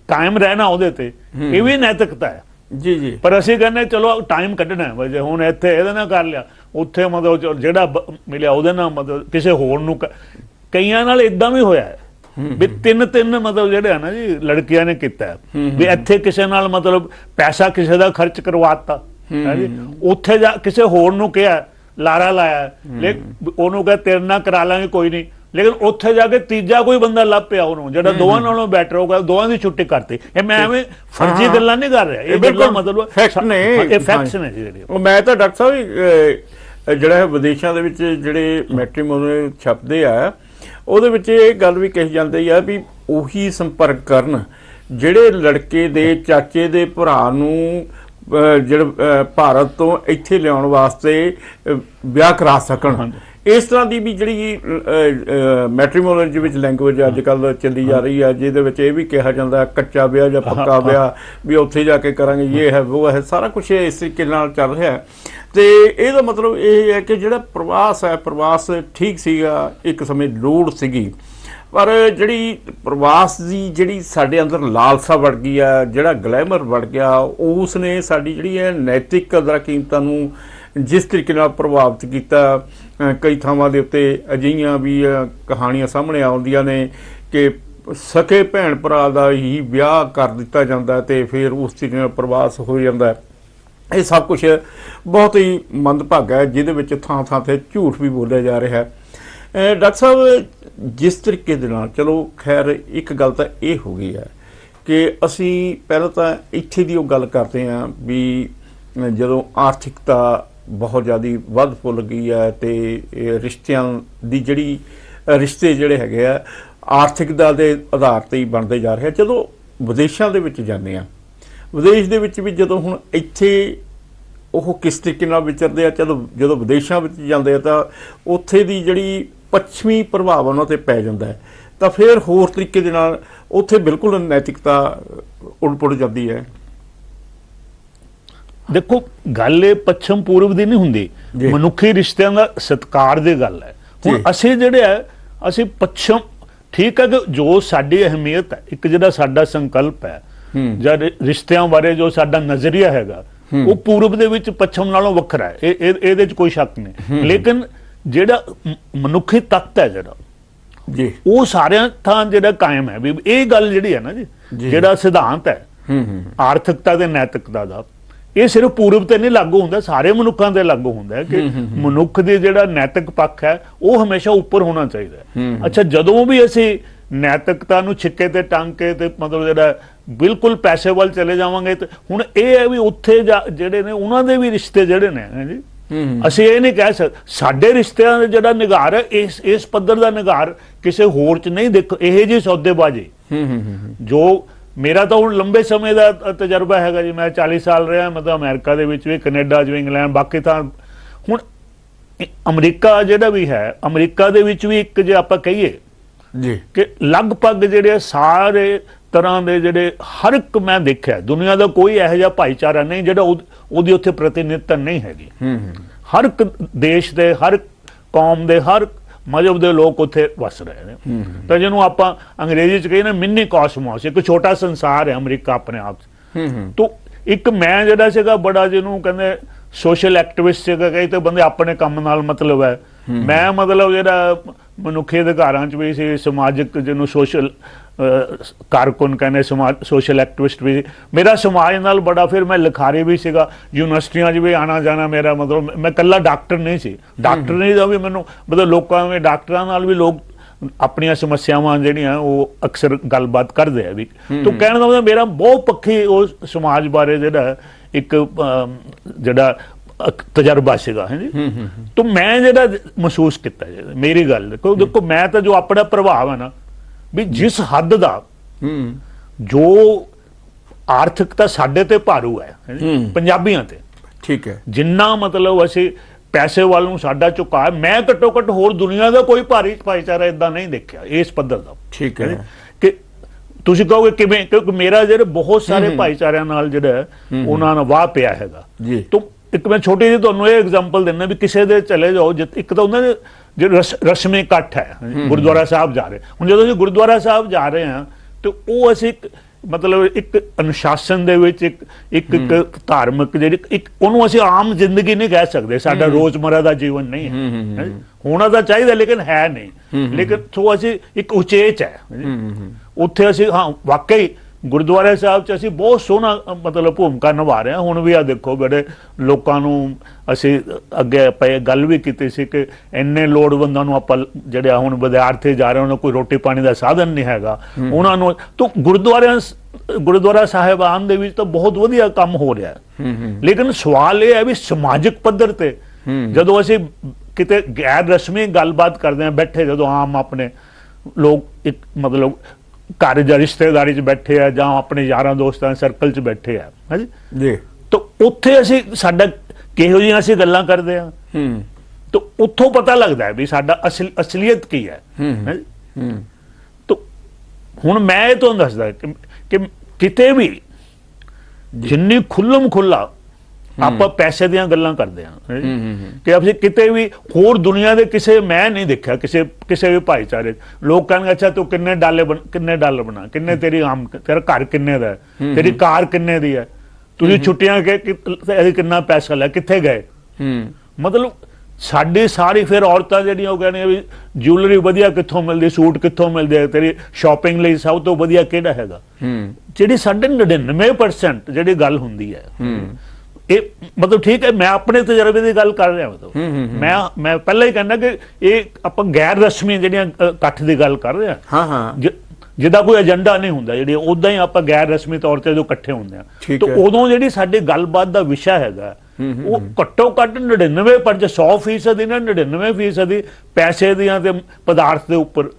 ਕਾਇਮ ਰਹਿਣਾ ਉਹਦੇ ਤੇ, ਇਹ ਵੀ ਨੈਤਿਕਤਾ ਹੈ ਜੀ ਜੀ। ਪਰ ਅਸੀਂ ਕਹਿੰਦੇ ਚਲੋ ਟਾਈਮ ਕੱਢਣਾ ਹੈ, ਜੇ ਹੁਣ ਇੱਥੇ ਇਹਦੇ ਨਾਲ ਕਰ ਲਿਆ, ਉੱਥੇ ਮਤਲਬ ਜਿਹੜਾ ਮਿਲਿਆ ਉਹਦੇ ਨਾਲ ਮਤਲਬ ਕਿਸੇ ਹੋਰ ਨੂੰ। ਕਈਆਂ ਨਾਲ ਇਦਾਂ ਵੀ ਹੋਇਆ ਹੈ ਵੀ ਤਿੰਨ ਮਤਲਬ ਜਿਹੜੇ ਆ ਨਾ ਜੀ ਲੜਕੀਆਂ ਨੇ ਕੀਤਾ ਵੀ ਇੱਥੇ ਕਿਸੇ ਨਾਲ ਮਤਲਬ ਪੈਸਾ ਕਿਸੇ ਦਾ ਖਰਚ ਕਰਵਾਤਾ ਹੈ ਜੀ, ਉੱਥੇ ਜਾ ਕਿਸੇ ਹੋਰ ਨੂੰ ਕਿਹਾ, ਲਾਰਾ ਲਾਇਆ, ਲੇਕਿਨ ਉਹਨੂੰ ਕਿਹਾ ਤੇਰੇ ਨਾਲ ਕਰਾ ਲਾਂਗੇ ਕੋਈ ਨਹੀਂ, ਲੇਕਿਨ ਉੱਥੇ ਜਾ ਕੇ ਤੀਜਾ ਕੋਈ ਬੰਦਾ ਲੱਭ ਪਿਆ ਉਹਨੂੰ ਜਿਹੜਾ ਦੋਵਾਂ ਨਾਲੋਂ ਬੈਟਰ ਹੋਗਾ, ਦੋਵਾਂ ਦੀ ਛੁੱਟੀ ਕਰਤੀ। ਇਹ ਮੈਂ ਐਵੇਂ ਫਰਜ਼ੀ ਗੱਲਾਂ ਨਹੀਂ ਕਰ ਰਿਹਾ, ਇਹ ਬਿਲਕੁਲ ਮਤਲਬ ਫੈਕਟ ਨੇ, ਇਹ ਫੈਕਟਸ ਨੇ ਜਿਹੜੇ। ਉਹ ਮੈਂ ਤਾਂ ਡਾਕਟਰ ਸਾਹਿਬ ਜਿਹੜਾ ਵਿਦੇਸ਼ਾਂ ਦੇ ਵਿੱਚ ਜਿਹੜੇ ਮੈਟਰੀਮੋਨੀਅਲ ਛਪਦੇ ਆ, ਉਹਦੇ ਵਿੱਚ ਇਹ ਗੱਲ ਵੀ ਕਹੀ ਜਾਂਦੀ ਆ ਵੀ ਉਹੀ ਸੰਪਰਕ ਕਰਨ ਜਿਹੜੇ ਲੜਕੇ ਦੇ ਚਾਚੇ ਦੇ ਭਰਾ ਨੂੰ ਜਿਹੜਾ ਭਾਰਤ ਤੋਂ ਇੱਥੇ ਲਿਆਉਣ ਵਾਸਤੇ ਵਿਆਹ ਕਰਾ ਸਕਣ। ਇਸ ਤਰ੍ਹਾਂ ਦੀ ਵੀ ਜਿਹੜੀ ਮੈਟਰੀਮੋਨੀਅਲ ਵਿੱਚ ਲੈਂਗੁਏਜ ਅੱਜ ਕੱਲ੍ਹ ਚੱਲੀ ਜਾ ਰਹੀ ਹੈ, ਜਿਹਦੇ ਵਿੱਚ ਇਹ ਵੀ ਕਿਹਾ ਜਾਂਦਾ ਕੱਚਾ ਵਿਆਹ ਜਾਂ ਪੱਕਾ ਵਿਆਹ ਵੀ ਉੱਥੇ ਜਾ ਕੇ ਕਰਾਂਗੇ, ਇਹ ਹੈ ਉਹ ਹੈ, ਸਾਰਾ ਕੁਝ ਇਸ ਤਰੀਕੇ ਨਾਲ ਚੱਲ ਰਿਹਾ ਹੈ। ਤੇ ਇਹਦਾ ਮਤਲਬ ਇਹ ਹੈ ਕਿ ਜਿਹੜਾ ਪ੍ਰਵਾਸ ਹੈ, ਪ੍ਰਵਾਸ ਠੀਕ ਸੀਗਾ, ਇੱਕ ਸਮੇਂ ਲੋੜ ਸੀਗੀ, ਪਰ ਜਿਹੜੀ ਪ੍ਰਵਾਸ ਦੀ ਜਿਹੜੀ ਸਾਡੇ ਅੰਦਰ ਲਾਲਸਾ ਵੜ ਗਈ ਆ, ਜਿਹੜਾ ਗਲੈਮਰ ਵੜ ਗਿਆ, ਉਸ ਨੇ ਸਾਡੀ ਜਿਹੜੀ ਹੈ ਨੈਤਿਕ ਕਦਰਾਂ ਕੀਮਤਾਂ ਨੂੰ ਜਿਸ ਤਰੀਕੇ ਨਾਲ ਪ੍ਰਭਾਵਿਤ ਕੀਤਾ। ਕਈ ਥਾਵਾਂ ਦੇ ਉੱਤੇ ਅਜਿਹੀਆਂ ਵੀ ਕਹਾਣੀਆਂ ਸਾਹਮਣੇ ਆਉਂਦੀਆਂ ਨੇ ਕਿ ਸਕੇ ਭੈਣ ਭਰਾ ਦਾ ਹੀ ਵਿਆਹ ਕਰ ਦਿੱਤਾ ਜਾਂਦਾ ਤੇ ਫਿਰ ਉਸ ਤਰੀਕੇ ਨਾਲ ਪ੍ਰਵਾਸ ਹੋ ਜਾਂਦਾ। ਇਹ ਸਭ ਕੁਝ ਬਹੁਤ ਹੀ ਮੰਦਭਾਗਾ ਹੈ, ਜਿਹਦੇ ਵਿੱਚ ਥਾਂ ਥਾਂ ਤੇ ਝੂਠ ਵੀ ਬੋਲਿਆ ਜਾ ਰਿਹਾ ਹੈ। ਡਾਕਟਰ ਸਾਹਿਬ, ਜਿਸ ਤਰੀਕੇ ਦੇ ਨਾਲ, ਚਲੋ ਖੈਰ ਇੱਕ ਗੱਲ ਤਾਂ ਇਹ ਹੋ ਗਈ ਹੈ ਕਿ ਅਸੀਂ ਪਹਿਲਾਂ ਤਾਂ ਇੱਥੇ ਦੀ ਉਹ ਗੱਲ ਕਰਦੇ ਹਾਂ ਵੀ ਜਦੋਂ ਆਰਥਿਕਤਾ ਬਹੁਤ ਜ਼ਿਆਦਾ ਵੱਧ ਫੁੱਲ ਗਈ ਹੈ ਤੇ ਰਿਸ਼ਤਿਆਂ ਦੀ ਜਿਹੜੀ ਰਿਸ਼ਤੇ ਜਿਹੜੇ ਹੈਗੇ ਆ ਆਰਥਿਕਤਾ ਦੇ ਆਧਾਰ ਤੇ ਹੀ ਬਣਦੇ ਜਾ ਰਹੇ ਆ। ਜਦੋਂ ਵਿਦੇਸ਼ਾਂ ਦੇ ਵਿੱਚ ਜਾਂਦੇ ਆ, ਵਿਦੇਸ਼ ਦੇ ਵਿੱਚ ਵੀ ਜਦੋਂ ਹੁਣ ਇੱਥੇ ਉਹ ਕਿਸ ਤਰੀਕੇ ਨਾਲ ਵਿਚਰਦੇ ਆ, ਚਲੋ ਜਦੋਂ ਵਿਦੇਸ਼ਾਂ ਵਿੱਚ ਜਾਂਦੇ ਆ ਤਾਂ ਉੱਥੇ ਦੀ ਜਿਹੜੀ ਪੱਛਮੀ ਪ੍ਰਭਾਵ ਉਹਨਾਂ ਤੇ ਪੈ ਜਾਂਦਾ ਹੈ, ਤਾਂ ਫਿਰ ਹੋਰ ਤਰੀਕੇ ਦੇ ਨਾਲ ਉੱਥੇ ਬਿਲਕੁਲ ਨੈਤਿਕਤਾ ਉਲਟ ਜਾਂਦੀ ਹੈ। ਦੇਖੋ, ਗੱਲ ਇਹ ਪੱਛਮ ਪੂਰਬ ਦੀ ਨਹੀਂ ਹੁੰਦੀ, ਮਨੁੱਖੀ ਰਿਸ਼ਤਿਆਂ ਦਾ ਸਤਿਕਾਰ ਦੀ ਗੱਲ ਹੈ। ਹੁਣ ਅਸੀਂ ਜਿਹੜੇ ਹੈ, ਅਸੀਂ ਪੱਛਮ, ਠੀਕ ਹੈ ਕਿ ਜੋ ਸਾਡੀ ਅਹਿਮੀਅਤ ਹੈ, ਇੱਕ ਜਿਹੜਾ ਸਾਡਾ ਸੰਕਲਪ ਹੈ ਜਾਂ ਰਿਸ਼ਤਿਆਂ ਬਾਰੇ ਜੋ ਸਾਡਾ ਨਜ਼ਰੀਆ ਹੈਗਾ, ਉਹ ਪੂਰਬ ਦੇ ਵਿੱਚ ਪੱਛਮ ਨਾਲੋਂ ਵੱਖਰਾ ਹੈ, ਇਹਦੇ 'ਚ ਕੋਈ ਸ਼ੱਕ ਨਹੀਂ। ਲੇਕਿਨ ਜਿਹੜਾ ਮਨੁੱਖੀ ਤੱਤ ਹੈ ਜਿਹੜਾ ਉਹ ਸਾਰਿਆਂ ਥਾਂ ਜਿਹੜਾ ਕਾਇਮ ਹੈ। ਵੀ ਇਹ ਗੱਲ ਜਿਹੜੀ ਹੈ ਨਾ ਜੀ, ਜਿਹੜਾ ਸਿਧਾਂਤ ਹੈ ਆਰਥਿਕਤਾ ਤੇ ਨੈਤਿਕਤਾ ਦਾ, ਇਹ ਸਿਰਫ ਪੂਰਬ ਤੇ ਨਹੀਂ ਲਾਗੂ ਹੁੰਦਾ, ਸਾਰੇ ਮਨੁੱਖਾਂ ਤੇ ਲਾਗੂ ਹੁੰਦਾ ਹੈ ਕਿ ਮਨੁੱਖ ਦੀ ਜਿਹੜਾ ਨੈਤਿਕ ਪੱਖ ਹੈ ਉਹ ਹਮੇਸ਼ਾ ਉੱਪਰ ਹੋਣਾ ਚਾਹੀਦਾ ਹੈ। ਅੱਛਾ, ਜਦੋਂ ਵੀ ਅਸੀਂ ਨੈਤਿਕਤਾ ਨੂੰ ਛਿੱਕੇ ਤੇ ਟੰਗ ਕੇ ਤੇ ਮਤਲਬ ਜਿਹੜਾ ਬਿਲਕੁਲ ਪੈਸੇ ਵੱਲ ਚਲੇ ਜਾਵਾਂਗੇ, ਤੇ ਹੁਣ ਇਹ ਹੈ ਵੀ ਉੱਥੇ ਜਿਹੜੇ ਨੇ ਉਹਨਾਂ ਦੇ ਵੀ ਰਿਸ਼ਤੇ ਜਿਹੜੇ ਨੇ ਜੀ, ਅਸੀਂ ਇਹ ਨਹੀਂ ਕਹਿ ਸਕਦੇ ਸਾਡੇ ਰਿਸ਼ਤਿਆਂ ਦਾ ਜਿਹੜਾ ਨਿਗਾਰ ਹੈ ਇਸ ਪੱਧਰ ਦਾ ਨਿਗਾਰ ਕਿਸੇ ਹੋਰ ਚ ਨਹੀਂ। ਦੇਖੋ, ਇਹ ਜਿਹੀ ਸੌਦੇਬਾਜ਼ੀ ਜੋ ਮੇਰਾ ਤਾਂ ਹੁਣ ਲੰਬੇ ਸਮੇਂ ਦਾ ਤਜਰਬਾ ਹੈਗਾ ਜੀ, ਮੈਂ 40 ਸਾਲ ਰਿਹਾ, ਮਤਲਬ ਅਮਰੀਕਾ ਦੇ ਵਿੱਚ ਵੀ, ਕੈਨੇਡਾ 'ਚ ਵੀ, ਇੰਗਲੈਂਡ, ਬਾਕੀ ਤਾਂ ਹੁਣ ਅਮਰੀਕਾ ਜਿਹੜਾ ਵੀ ਹੈ, ਅਮਰੀਕਾ ਦੇ ਵਿੱਚ ਵੀ ਇੱਕ ਜੇ ਆਪਾਂ ਕਹੀਏ ਜੀ ਕਿ ਲਗਭਗ ਜਿਹੜੇ ਸਾਰੇ ਤਰ੍ਹਾਂ ਦੇ ਜਿਹੜੇ ਹਰ ਇੱਕ ਮੈਂ ਦੇਖਿਆ, ਦੁਨੀਆ ਦਾ ਕੋਈ ਇਹੋ ਜਿਹਾ ਭਾਈਚਾਰਾ ਨਹੀਂ ਜਿਹੜਾ ਉਹਦੀ ਉੱਥੇ ਪ੍ਰਤੀਨਿਧਤਾ ਨਹੀਂ ਹੈਗੀ। ਹਰ ਇੱਕ ਦੇਸ਼ ਦੇ, ਹਰ ਕੌਮ ਦੇ, ਹਰ ਮਜ਼ਹਬ ਦੇ ਲੋਕ ਉੱਥੇ ਵਸ ਰਹੇ ਨੇ। ਤਾਂ ਜਿਹਨੂੰ ਆਪਾਂ ਅੰਗਰੇਜ਼ੀ 'ਚ ਕਹੀਏ ਨਾ ਮਿੰਨੀ ਕਾਸਮੋਸ, ਇੱਕ ਛੋਟਾ ਸੰਸਾਰ ਹੈ ਅਮਰੀਕਾ ਆਪਣੇ ਆਪ 'ਚ। ਤੋ ਇੱਕ ਮੈਂ ਜਿਹੜਾ ਸੀਗਾ ਬੜਾ ਜਿਹਨੂੰ ਕਹਿੰਦੇ ਸੋਸ਼ਲ ਐਕਟਿਵਿਸਟ ਸੀਗਾ, ਕਈ ਤੇ ਬੰਦੇ ਆਪਣੇ ਕੰਮ ਨਾਲ ਮਤਲਬ ਹੈ, ਮੈਂ ਮਤਲਬ ਜਿਹੜਾ ਮਨੁੱਖੀ ਅਧਿਕਾਰਾਂ 'ਚ ਵੀ ਸੀ, ਸਮਾਜਿਕ ਜਿਹਨੂੰ ਸੋਸ਼ਲ ਕਾਰਕੁਨ ਕਹਿੰਦੇ, ਸੋਸ਼ਲ ਐਕਟਿਵਿਸਟ ਵੀ। ਮੇਰਾ ਸਮਾਜ ਨਾਲ ਬੜਾ, ਫਿਰ ਮੈਂ ਲਿਖਾਰੀ ਵੀ ਸੀਗਾ, ਯੂਨੀਵਰਸਿਟੀਆਂ 'ਚ ਵੀ ਆਣਾ ਜਾਣਾ ਮੇਰਾ, ਮਤਲਬ ਮੈਂ ਇਕੱਲਾ ਡਾਕਟਰ ਨਹੀਂ ਸੀ। ਡਾਕਟਰ ਨਹੀਂ ਦਾ ਵੀ ਮੈਨੂੰ ਮਤਲਬ ਲੋਕਾਂ ਦੇ, ਡਾਕਟਰਾਂ ਨਾਲ ਵੀ ਲੋਕ ਆਪਣੀਆਂ ਸਮੱਸਿਆਵਾਂ ਜਿਹੜੀਆਂ ਉਹ ਅਕਸਰ ਗੱਲਬਾਤ ਕਰਦੇ ਆ ਵੀ। ਤੋ ਕਹਿਣ ਦਾ ਮਤਲਬ ਮੇਰਾ ਬਹੁਤ ਪੱਖੀ ਉਹ ਸਮਾਜ ਬਾਰੇ ਜਿਹੜਾ ਇੱਕ ਜਿਹੜਾ ਤਜਰਬਾ ਸੀਗਾ ਹੈ ਜੀ। ਤੋ ਮੈਂ ਜਿਹੜਾ ਮਹਿਸੂਸ ਕੀਤਾ, ਮੇਰੀ ਗੱਲ ਦੇਖੋ, ਮੈਂ ਤਾਂ ਜੋ ਆਪਣਾ ਪ੍ਰਭਾਵ ਹੈ ਨਾ ਵੀ ਜਿਸ ਹੱਦ ਦਾ ਜੋ ਆਰਥਿਕਤਾ ਸਾਡੇ ਤੇ ਭਾਰੂ ਹੈ ਪੰਜਾਬੀਆਂ ਤੇ, ਠੀਕ ਹੈ, ਜਿੰਨਾ ਮਤਲਬ ਅਸੀਂ ਪੈਸੇ ਵੱਲ ਨੂੰ ਸਾਡਾ ਝੁਕਾਅ, ਮੈਂ ਘੱਟੋ ਘੱਟ ਹੋਰ ਦੁਨੀਆ ਦਾ ਕੋਈ ਭਾਈਚਾਰਾ ਇਦਾਂ ਨਹੀਂ ਦੇਖਿਆ ਇਸ ਪੱਧਰ ਦਾ। ਠੀਕ ਹੈ ਕਿ ਤੁਸੀਂ ਕਹੋਗੇ ਕਿਵੇਂ, ਕਿਉਂਕਿ ਮੇਰਾ ਜਿਹੜੇ ਬਹੁਤ ਸਾਰੇ ਭਾਈਚਾਰਿਆਂ ਨਾਲ ਜਿਹੜਾ ਉਹਨਾਂ ਨਾਲ ਵਾਹ ਪਿਆ ਹੈਗਾ ਜੀ। ਤੋ ਇੱਕ ਮੈਂ ਛੋਟੀ ਜਿਹੀ ਤੁਹਾਨੂੰ ਇਹ ਐਗਜ਼ਾਮਪਲ ਦਿੰਦਾ ਵੀ ਕਿਸੇ ਦੇ ਚਲੇ ਜਾਓ, ਇੱਕ ਤਾਂ ਉਹਨਾਂ ਦੇ ਜਿਹੜੇ ਰਸਮੀ ਇਕੱਠ ਹੈ, ਗੁਰਦੁਆਰਾ ਸਾਹਿਬ ਜਾ ਰਹੇ, ਹੁਣ ਜਦੋਂ ਅਸੀਂ ਗੁਰਦੁਆਰਾ ਸਾਹਿਬ ਜਾ ਰਹੇ ਹਾਂ ਤੇ ਉਹ ਅਸੀਂ ਮਤਲਬ ਇੱਕ ਅਨੁਸ਼ਾਸਨ ਦੇ ਵਿੱਚ ਇੱਕ ਧਾਰਮਿਕ ਜਿਹੜੀ ਇੱਕ ਉਹਨੂੰ ਅਸੀਂ ਆਮ ਜ਼ਿੰਦਗੀ ਨਹੀਂ ਕਹਿ ਸਕਦੇ, ਸਾਡਾ ਰੋਜ਼ਮਰਾ ਦਾ ਜੀਵਨ ਨਹੀਂ ਹੈ, ਹੋਣਾ ਤਾਂ ਚਾਹੀਦਾ ਲੇਕਿਨ ਹੈ ਨਹੀਂ। ਲੇਕਿਨ ਸੋ ਅਸੀਂ ਇੱਕ ਉਚੇਚ ਹੈ ਉੱਥੇ, ਅਸੀਂ ਹਾਂ ਵਾਕਈ ਗੁਰਦੁਆਰਾ ਸਾਹਿਬ 'ਚ ਅਸੀਂ ਬਹੁਤ ਸੋਹਣਾ ਮਤਲਬ ਭੂਮਿਕਾ ਨਿਭਾ ਰਹੇ ਹਾਂ। ਹੁਣ ਵੀ ਆ ਦੇਖੋ, ਬੜੇ ਲੋਕਾਂ ਨੂੰ ਅਸੀਂ ਅੱਗੇ ਪਏ ਗੱਲ ਵੀ ਕੀਤੀ ਸੀ ਕਿ ਇੰਨੇ ਲੋੜਵੰਦਾਂ ਨੂੰ ਆਪਾਂ ਜਿਹੜੇ ਹੁਣ ਵਿਦਿਆਰਥੀ ਜਾ ਰਹੇ ਉਹਨਾਂ ਕੋਈ ਰੋਟੀ ਪਾਣੀ ਦਾ ਸਾਧਨ ਨਹੀਂ ਹੈਗਾ, ਉਹਨਾਂ ਨੂੰ ਤਾਂ ਗੁਰਦੁਆਰਾ ਸਾਹਿਬਾਨ ਦੇ ਵਿੱਚ ਤਾਂ ਬਹੁਤ ਵਧੀਆ ਕੰਮ ਹੋ ਰਿਹਾ। ਲੇਕਿਨ ਸਵਾਲ ਇਹ ਹੈ ਵੀ ਸਮਾਜਿਕ ਪੱਧਰ ਤੇ ਜਦੋਂ ਅਸੀਂ ਕਿਤੇ ਗੈਰ ਰਸਮੀ ਗੱਲਬਾਤ ਕਰਦੇ ਹਾਂ, ਬੈਠੇ ਜਦੋਂ ਆਮ ਆਪਣੇ ਲੋਕ ਇੱਕ ਮਤਲਬ ਘਰ ਜਾਂ ਰਿਸ਼ਤੇਦਾਰੀ 'ਚ ਬੈਠੇ ਆ ਜਾਂ ਆਪਣੇ ਯਾਰਾਂ ਦੋਸਤਾਂ ਸਰਕਲ 'ਚ ਬੈਠੇ ਆ ਹਾਂਜੀ ਜੀ, ਤਾਂ ਉੱਥੇ ਅਸੀਂ ਸਾਡਾ ਕਿਹੋ ਜਿਹੀਆਂ ਅਸੀਂ ਗੱਲਾਂ ਕਰਦੇ ਆ ਤਾਂ ਉੱਥੋਂ ਪਤਾ ਲੱਗਦਾ ਹੈ ਵੀ ਸਾਡਾ ਅਸਲੀਅਤ ਕੀ ਹੈ। ਤਾਂ ਹੁਣ ਮੈਂ ਇਹ ਤੁਹਾਨੂੰ ਦੱਸਦਾ ਕਿ ਕਿਤੇ ਵੀ ਜਿੰਨੀ ਖੁੱਲਮ ਖੁੱਲਾ ਆਪਾਂ ਪੈਸੇ ਦੀਆਂ ਗੱਲਾਂ ਕਰਦੇ ਹਾਂ ਕਿ ਅਸੀਂ ਕਿਤੇ ਵੀ ਹੋਰ ਦੁਨੀਆ ਦੇ ਕਿਸੇ ਮੈਂ ਨਹੀਂ ਦੇਖਿਆ ਕਿਸੇ ਵੀ ਭਾਈਚਾਰੇ ਲੋਕ ਕਹਿੰਦੇ ਅੱਛਾ ਤੂੰ ਕਿੰਨੇ ਡਾਲਰ ਬਣਾ, ਕਿੰਨੇ ਤੇਰੀ ਤੇਰਾ ਘਰ ਕਿੰਨੇ ਦਾ, ਤੇਰੀ ਕਾਰ ਕਿੰਨੇ ਦੀ ਹੈ, ਤੁਸੀਂ ਛੁੱਟੀਆਂ ਕਿੰਨਾ ਪੈਸਾ ਲਿਆ, ਕਿੱਥੇ ਗਏ। ਮਤਲਬ ਸਾਡੀ ਸਾਰੀ ਫਿਰ ਔਰਤਾਂ ਜਿਹੜੀਆਂ ਉਹ ਕਹਿੰਦੀਆਂ ਵੀ ਜਿਊਲਰੀ ਵਧੀਆ ਕਿੱਥੋਂ ਮਿਲਦੀ, ਸੂਟ ਕਿੱਥੋਂ ਮਿਲਦੇ, ਤੇਰੀ ਸ਼ਾਪਿੰਗ ਲਈ ਸਭ ਤੋਂ ਵਧੀਆ ਕਿਹੜਾ ਹੈਗਾ। ਜਿਹੜੀ ਸਾਡੇ 99% ਜਿਹੜੀ ਗੱਲ ਹੁੰਦੀ ਹੈ ਇਹ ਮਤਲਬ ਠੀਕ ਹੈ, ਮੈਂ ਆਪਣੇ ਤਜਰਬੇ ਦੀ ਗੱਲ ਕਰ ਰਿਹਾ। ਮਤਲਬ ਮੈਂ ਪਹਿਲਾਂ ਹੀ ਕਹਿੰਦਾ ਕਿ ਇਹ ਆਪਾਂ ਗੈਰ ਰਸਮੀ ਜਿਹੜੀਆਂ ਇਕੱਠ ਦੀ ਗੱਲ ਕਰ ਰਹੇ ਹਾਂ, ਜਿਹਦਾ ਕੋਈ ਏਜੰਡਾ ਨਹੀਂ ਹੁੰਦਾ, ਜਿਹੜੀ ਉਦਾਂ ਹੀ ਆਪਾਂ ਗੈਰ ਰਸਮੀ ਤੌਰ ਤੇ ਜੋ ਇਕੱਠੇ ਹੁੰਦੇ ਆ, ਤਾਂ ਉਦੋਂ ਜਿਹੜੀ ਸਾਡੀ ਗੱਲਬਾਤ ਦਾ ਵਿਸ਼ਾ ਹੈਗਾ ਉਹ ਘੱਟੋ ਘੱਟ 99% 100% ਨਾ 99% ਪੈਸੇ ਦੀਆਂ ਤੇ ਪਦਾਰਥ ਦੇ ਉੱਪਰ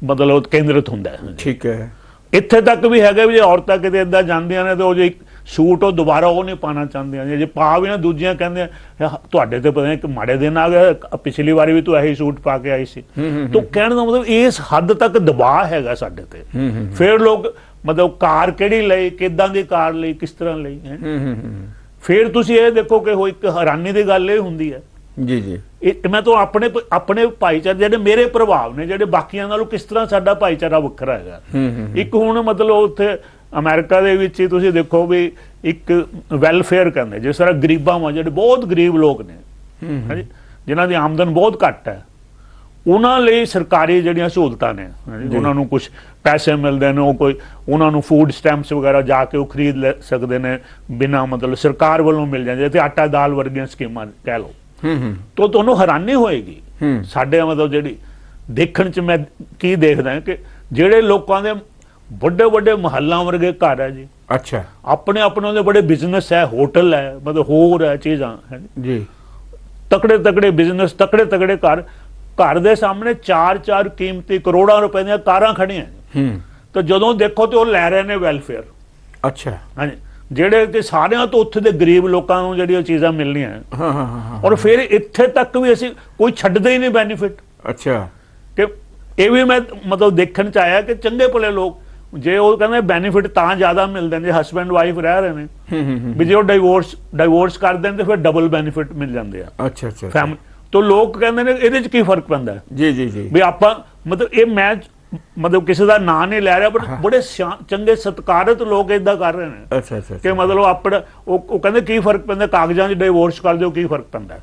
ਮਤਲਬ ਕੇਂਦਰਿਤ ਹੁੰਦਾ ਹੈ। ਠੀਕ ਹੈ, ਇੱਥੇ ਤੱਕ ਵੀ ਹੈਗਾ ਵੀ ਜੇ ਔਰਤਾਂ ਕਿਤੇ ਏਦਾਂ ਜਾਂਦੀਆਂ ਨੇ ਤੇ ਉਹ ਜੇ ਸੂਟ ਉਹ ਦੁਬਾਰਾ ਉਹ ਨਹੀਂ ਪਾਣਾ ਚਾਹੁੰਦੀਆਂ, ਜੇ ਪਾ ਵੀ ਨਾ ਦੂਜੀਆਂ ਕਹਿੰਦੇ ਤੁਹਾਡੇ ਤੇ ਪਤਾ ਨਹੀਂ ਇੱਕ ਮਾੜੇ ਦਿਨ ਆ ਗਿਆ, ਪਿਛਲੀ ਵਾਰੀ ਵੀ ਤੂੰ ਇਹੀ ਸੂਟ ਪਾ ਕੇ ਆਈ ਸੀ। ਤਾਂ ਕਹਿਣ ਦਾ ਮਤਲਬ ਇਸ ਹੱਦ ਤੱਕ ਦਬਾਅ ਹੈਗਾ ਸਾਡੇ ਤੇ। ਫਿਰ ਲੋਕ ਮਤਲਬ ਕਾਰ ਕਿਹੜੀ ਲਈ, ਕਿੱਦਾਂ ਦੀ ਕਾਰ ਲਈ, ਕਿਸ ਤਰ੍ਹਾਂ ਲਈ ਹੈ। ਫਿਰ ਤੁਸੀਂ ਇਹ ਦੇਖੋ ਕਿ ਉਹ ਇੱਕ ਹੈਰਾਨੀ ਦੀ ਗੱਲ ਇਹ ਹੁੰਦੀ ਹੈ ਮੈਂ ਤਾਂ ਆਪਣੇ ਭਾਈਚਾਰੇ ਜਿਹੜੇ ਮੇਰੇ ਪ੍ਰਭਾਵ ਨੇ ਜਿਹੜੇ ਬਾਕੀਆਂ ਨਾਲੋਂ ਕਿਸ ਤਰ੍ਹਾਂ ਸਾਡਾ ਭਾਈਚਾਰਾ ਵੱਖਰਾ ਹੈਗਾ। ਇੱਕ ਹੁਣ ਮਤਲਬ ਉੱਥੇ ਅਮਰੀਕਾ ਦੇ ਵਿੱਚ ਹੀ ਤੁਸੀਂ ਦੇਖੋ ਵੀ ਇੱਕ ਵੈਲਫੇਅਰ ਕਹਿੰਦੇ, ਜਿਸ ਤਰ੍ਹਾਂ ਗਰੀਬਾਂ ਵਾ ਜਿਹੜੇ ਬਹੁਤ ਗਰੀਬ ਲੋਕ ਨੇ ਜਿਨ੍ਹਾਂ ਦੀ ਆਮਦਨ ਬਹੁਤ ਘੱਟ ਹੈ, ਉਹਨਾਂ ਲਈ ਸਰਕਾਰੀ ਜਿਹੜੀਆਂ ਸਹੂਲਤਾਂ ਨੇ, ਉਹਨਾਂ ਨੂੰ ਕੁਝ ਪੈਸੇ ਮਿਲਦੇ ਨੇ, ਉਹ ਕੋਈ ਉਹਨਾਂ ਨੂੰ ਫੂਡ ਸਟੈਂਪਸ ਵਗੈਰਾ ਜਾ ਕੇ ਉਹ ਖਰੀਦ ਲੈ ਸਕਦੇ ਨੇ ਬਿਨਾਂ ਮਤਲਬ ਸਰਕਾਰ ਵੱਲੋਂ ਮਿਲ ਜਾਂਦੇ ਤੇ ਆਟਾ ਦਾਲ ਵਰਗੀਆਂ ਸਕੀਮਾਂ ਕਹਿ ਲਓ। ਤਾਂ ਤੁਹਾਨੂੰ ਹੈਰਾਨੀ ਹੋਏਗੀ ਸਾਡੇ ਮਤਲਬ ਜਿਹੜੀ ਦੇਖਣ 'ਚ ਮੈਂ ਕੀ ਦੇਖਦਾ ਕਿ ਜਿਹੜੇ ਲੋਕਾਂ ਦੇ ਵੱਡੇ ਵੱਡੇ ਮਹੱਲਾਂ ਵਰਗੇ ਘਰ ਹੈ ਜੀ, ਅੱਛਾ ਆਪਣੇ ਦੇ ਬੜੇ ਬਿਜ਼ਨਸ ਹੈ, ਹੋਟਲ ਹੈ, ਮਤਲਬ ਹੋਰ ਹੈ ਚੀਜ਼ਾਂ ਹੈ ਜੀ, ਤਕੜੇ ਬਿਜ਼ਨਸ, ਤਕੜੇ ਘਰ ਦੇ ਸਾਹਮਣੇ 4 ਕੀਮਤੀ ਕਰੋੜਾਂ ਰੁਪਏ ਦੀਆਂ ਕਾਰਾਂ ਖੜੀਆਂ। ਤਾਂ ਜਦੋਂ ਦੇਖੋ ਤੇ ਉਹ ਲੈ ਰਹੇ ਨੇ ਵੈਲਫੇਅਰ। ਅੱਛਾ ਹਾਂਜੀ, ਜਿਹੜੇ ਕਿ ਸਾਰਿਆਂ ਤੋਂ ਉੱਥੇ ਦੇ ਗਰੀਬ ਲੋਕਾਂ ਨੂੰ ਜਿਹੜੀਆਂ ਚੀਜ਼ਾਂ ਮਿਲਣੀਆਂ। ਔਰ ਫਿਰ ਇੱਥੇ ਤੱਕ ਵੀ ਅਸੀਂ ਕੋਈ ਛੱਡਦੇ ਹੀ ਨਹੀਂ ਬੈਨੀਫਿਟ। ਅੱਛਾ ਕਿ ਇਹ ਵੀ ਮੈਂ ਮਤਲਬ ਦੇਖਣ 'ਚ ਆਇਆ ਕਿ ਚੰਗੇ ਭਲੇ ਲੋਕ ਜੇ ਉਹ ਕਹਿੰਦੇ ਬੈਨੀਫਿਟ ਤਾਂ ਜ਼ਿਆਦਾ ਮਿਲਦੇ ਨੇ ਜੇ ਹਸਬੈਂਡ ਵਾਈਫ ਰਹਿ ਰਹੇ ਨੇ, ਵੀ ਜੇ ਉਹ ਡਾਈਵੋਰਸ ਕਰ ਦੇਣ ਤੇ ਫਿਰ ਡਬਲ ਬੈਨੀਫਿਟ ਮਿਲ ਜਾਂਦੇ ਆ। ਅੱਛਾ ਫੈਮਿਲੀ ਤੋਂ ਲੋਕ ਕਹਿੰਦੇ ਨੇ ਇਹਦੇ 'ਚ ਕੀ ਫਰਕ ਪੈਂਦਾ ਵੀ ਆਪਾਂ ਮਤਲਬ ਇਹ ਮੈਂ ਮਤਲਬ ਕਿਸੇ ਦਾ ਨਾਂ ਨਹੀਂ ਲੈ ਰਿਹਾ, ਪਰ ਬੜੇ ਚੰਗੇ ਸਤਿਕਾਰਤ ਲੋਕ ਏਦਾਂ ਕਰ ਰਹੇ ਨੇ ਕਿ ਮਤਲਬ ਆਪਣਾ ਉਹ ਕਹਿੰਦੇ ਕੀ ਫਰਕ ਪੈਂਦਾ, ਕਾਗਜ਼ਾਂ 'ਚ ਡਾਈਵੋਰਸ ਕਰ ਦਿਓ ਕੀ ਫਰਕ ਪੈਂਦਾ।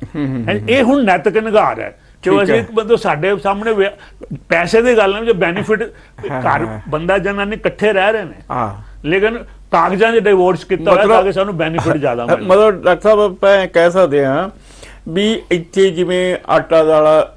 ਇਹ ਹੁਣ ਨੈਤਿਕ ਨਿਗਾਰ ਹੈ ਕਿ ਅਸੀਂ ਮਤਲਬ ਸਾਡੇ ਸਾਹਮਣੇ ਪੈਸੇ ਦੀ ਗੱਲ ਨਹੀਂ, ਜੇ ਬੈਨੀਫਿਟ ਘਰ ਬੰਦਾ ਜਨਾਨੀ ਇਕੱਠੇ ਰਹਿ ਰਹੇ ਨੇ ਲੇਕਿਨ ਕਾਗਜ਼ਾਂ 'ਚ ਡਾਈਵੋਰਸ ਕੀਤਾ ਹੋਇਆ ਤਾਂ ਕਿ ਸਾਨੂੰ ਬੈਨੀਫਿਟ ਜ਼ਿਆਦਾ ਮਿਲੇ। ਮਤਲਬ ਡਾਕਟਰ ਸਾਹਿਬ ਆਪਾਂ ਕਹਿ ਸਕਦੇ ਹਾਂ ਵੀ ਇੱਥੇ ਜਿਵੇਂ ਆਟਾ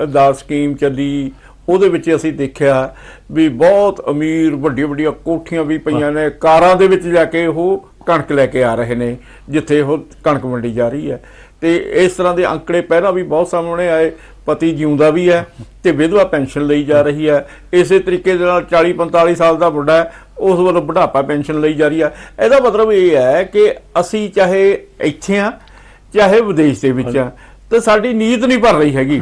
ਦਾਲ ਸਕੀਮ ਚੱਲੀ, ਉਹਦੇ ਵਿੱਚ ਅਸੀਂ ਦੇਖਿਆ ਵੀ ਬਹੁਤ ਅਮੀਰ ਵੱਡੀਆਂ ਕੋਠੀਆਂ ਵੀ ਪਈਆਂ ਨੇ, ਕਾਰਾਂ ਦੇ ਵਿੱਚ ਜਾ ਕੇ ਉਹ ਕਣਕ ਲੈ ਕੇ ਆ ਰਹੇ ਨੇ ਜਿੱਥੇ ਉਹ ਕਣਕ ਮੰਡੀ ਜਾ ਰਹੀ ਹੈ। ਤੇ ਇਸ ਤਰ੍ਹਾਂ ਦੇ ਅੰਕੜੇ ਪਹਿਲਾਂ ਵੀ ਬਹੁਤ ਸਾਹਮਣੇ ਆਏ, ਪਤੀ ਜਿਉਂਦਾ ਵੀ ਹੈ ਤੇ ਵਿਧਵਾ ਪੈਨਸ਼ਨ ਲਈ ਜਾ ਰਹੀ ਹੈ। ਇਸੇ ਤਰੀਕੇ ਦੇ ਨਾਲ 40-45 ਸਾਲ ਦਾ ਮੁੰਡਾ ਹੈ, ਉਸ ਵੱਲੋਂ ਬੁਢਾਪਾ ਪੈਨਸ਼ਨ ਲਈ ਜਾ ਰਹੀ ਹੈ। ਇਹਦਾ ਮਤਲਬ ਇਹ ਹੈ ਕਿ ਅਸੀਂ ਚਾਹੇ ਇੱਥੇ ਆ ਚਾਹੇ ਵਿਦੇਸ਼ ਦੇ ਵਿੱਚ ਆ ਤੇ ਸਾਡੀ ਨੀਤ ਨਹੀਂ ਭਰ ਰਹੀ ਹੈਗੀ।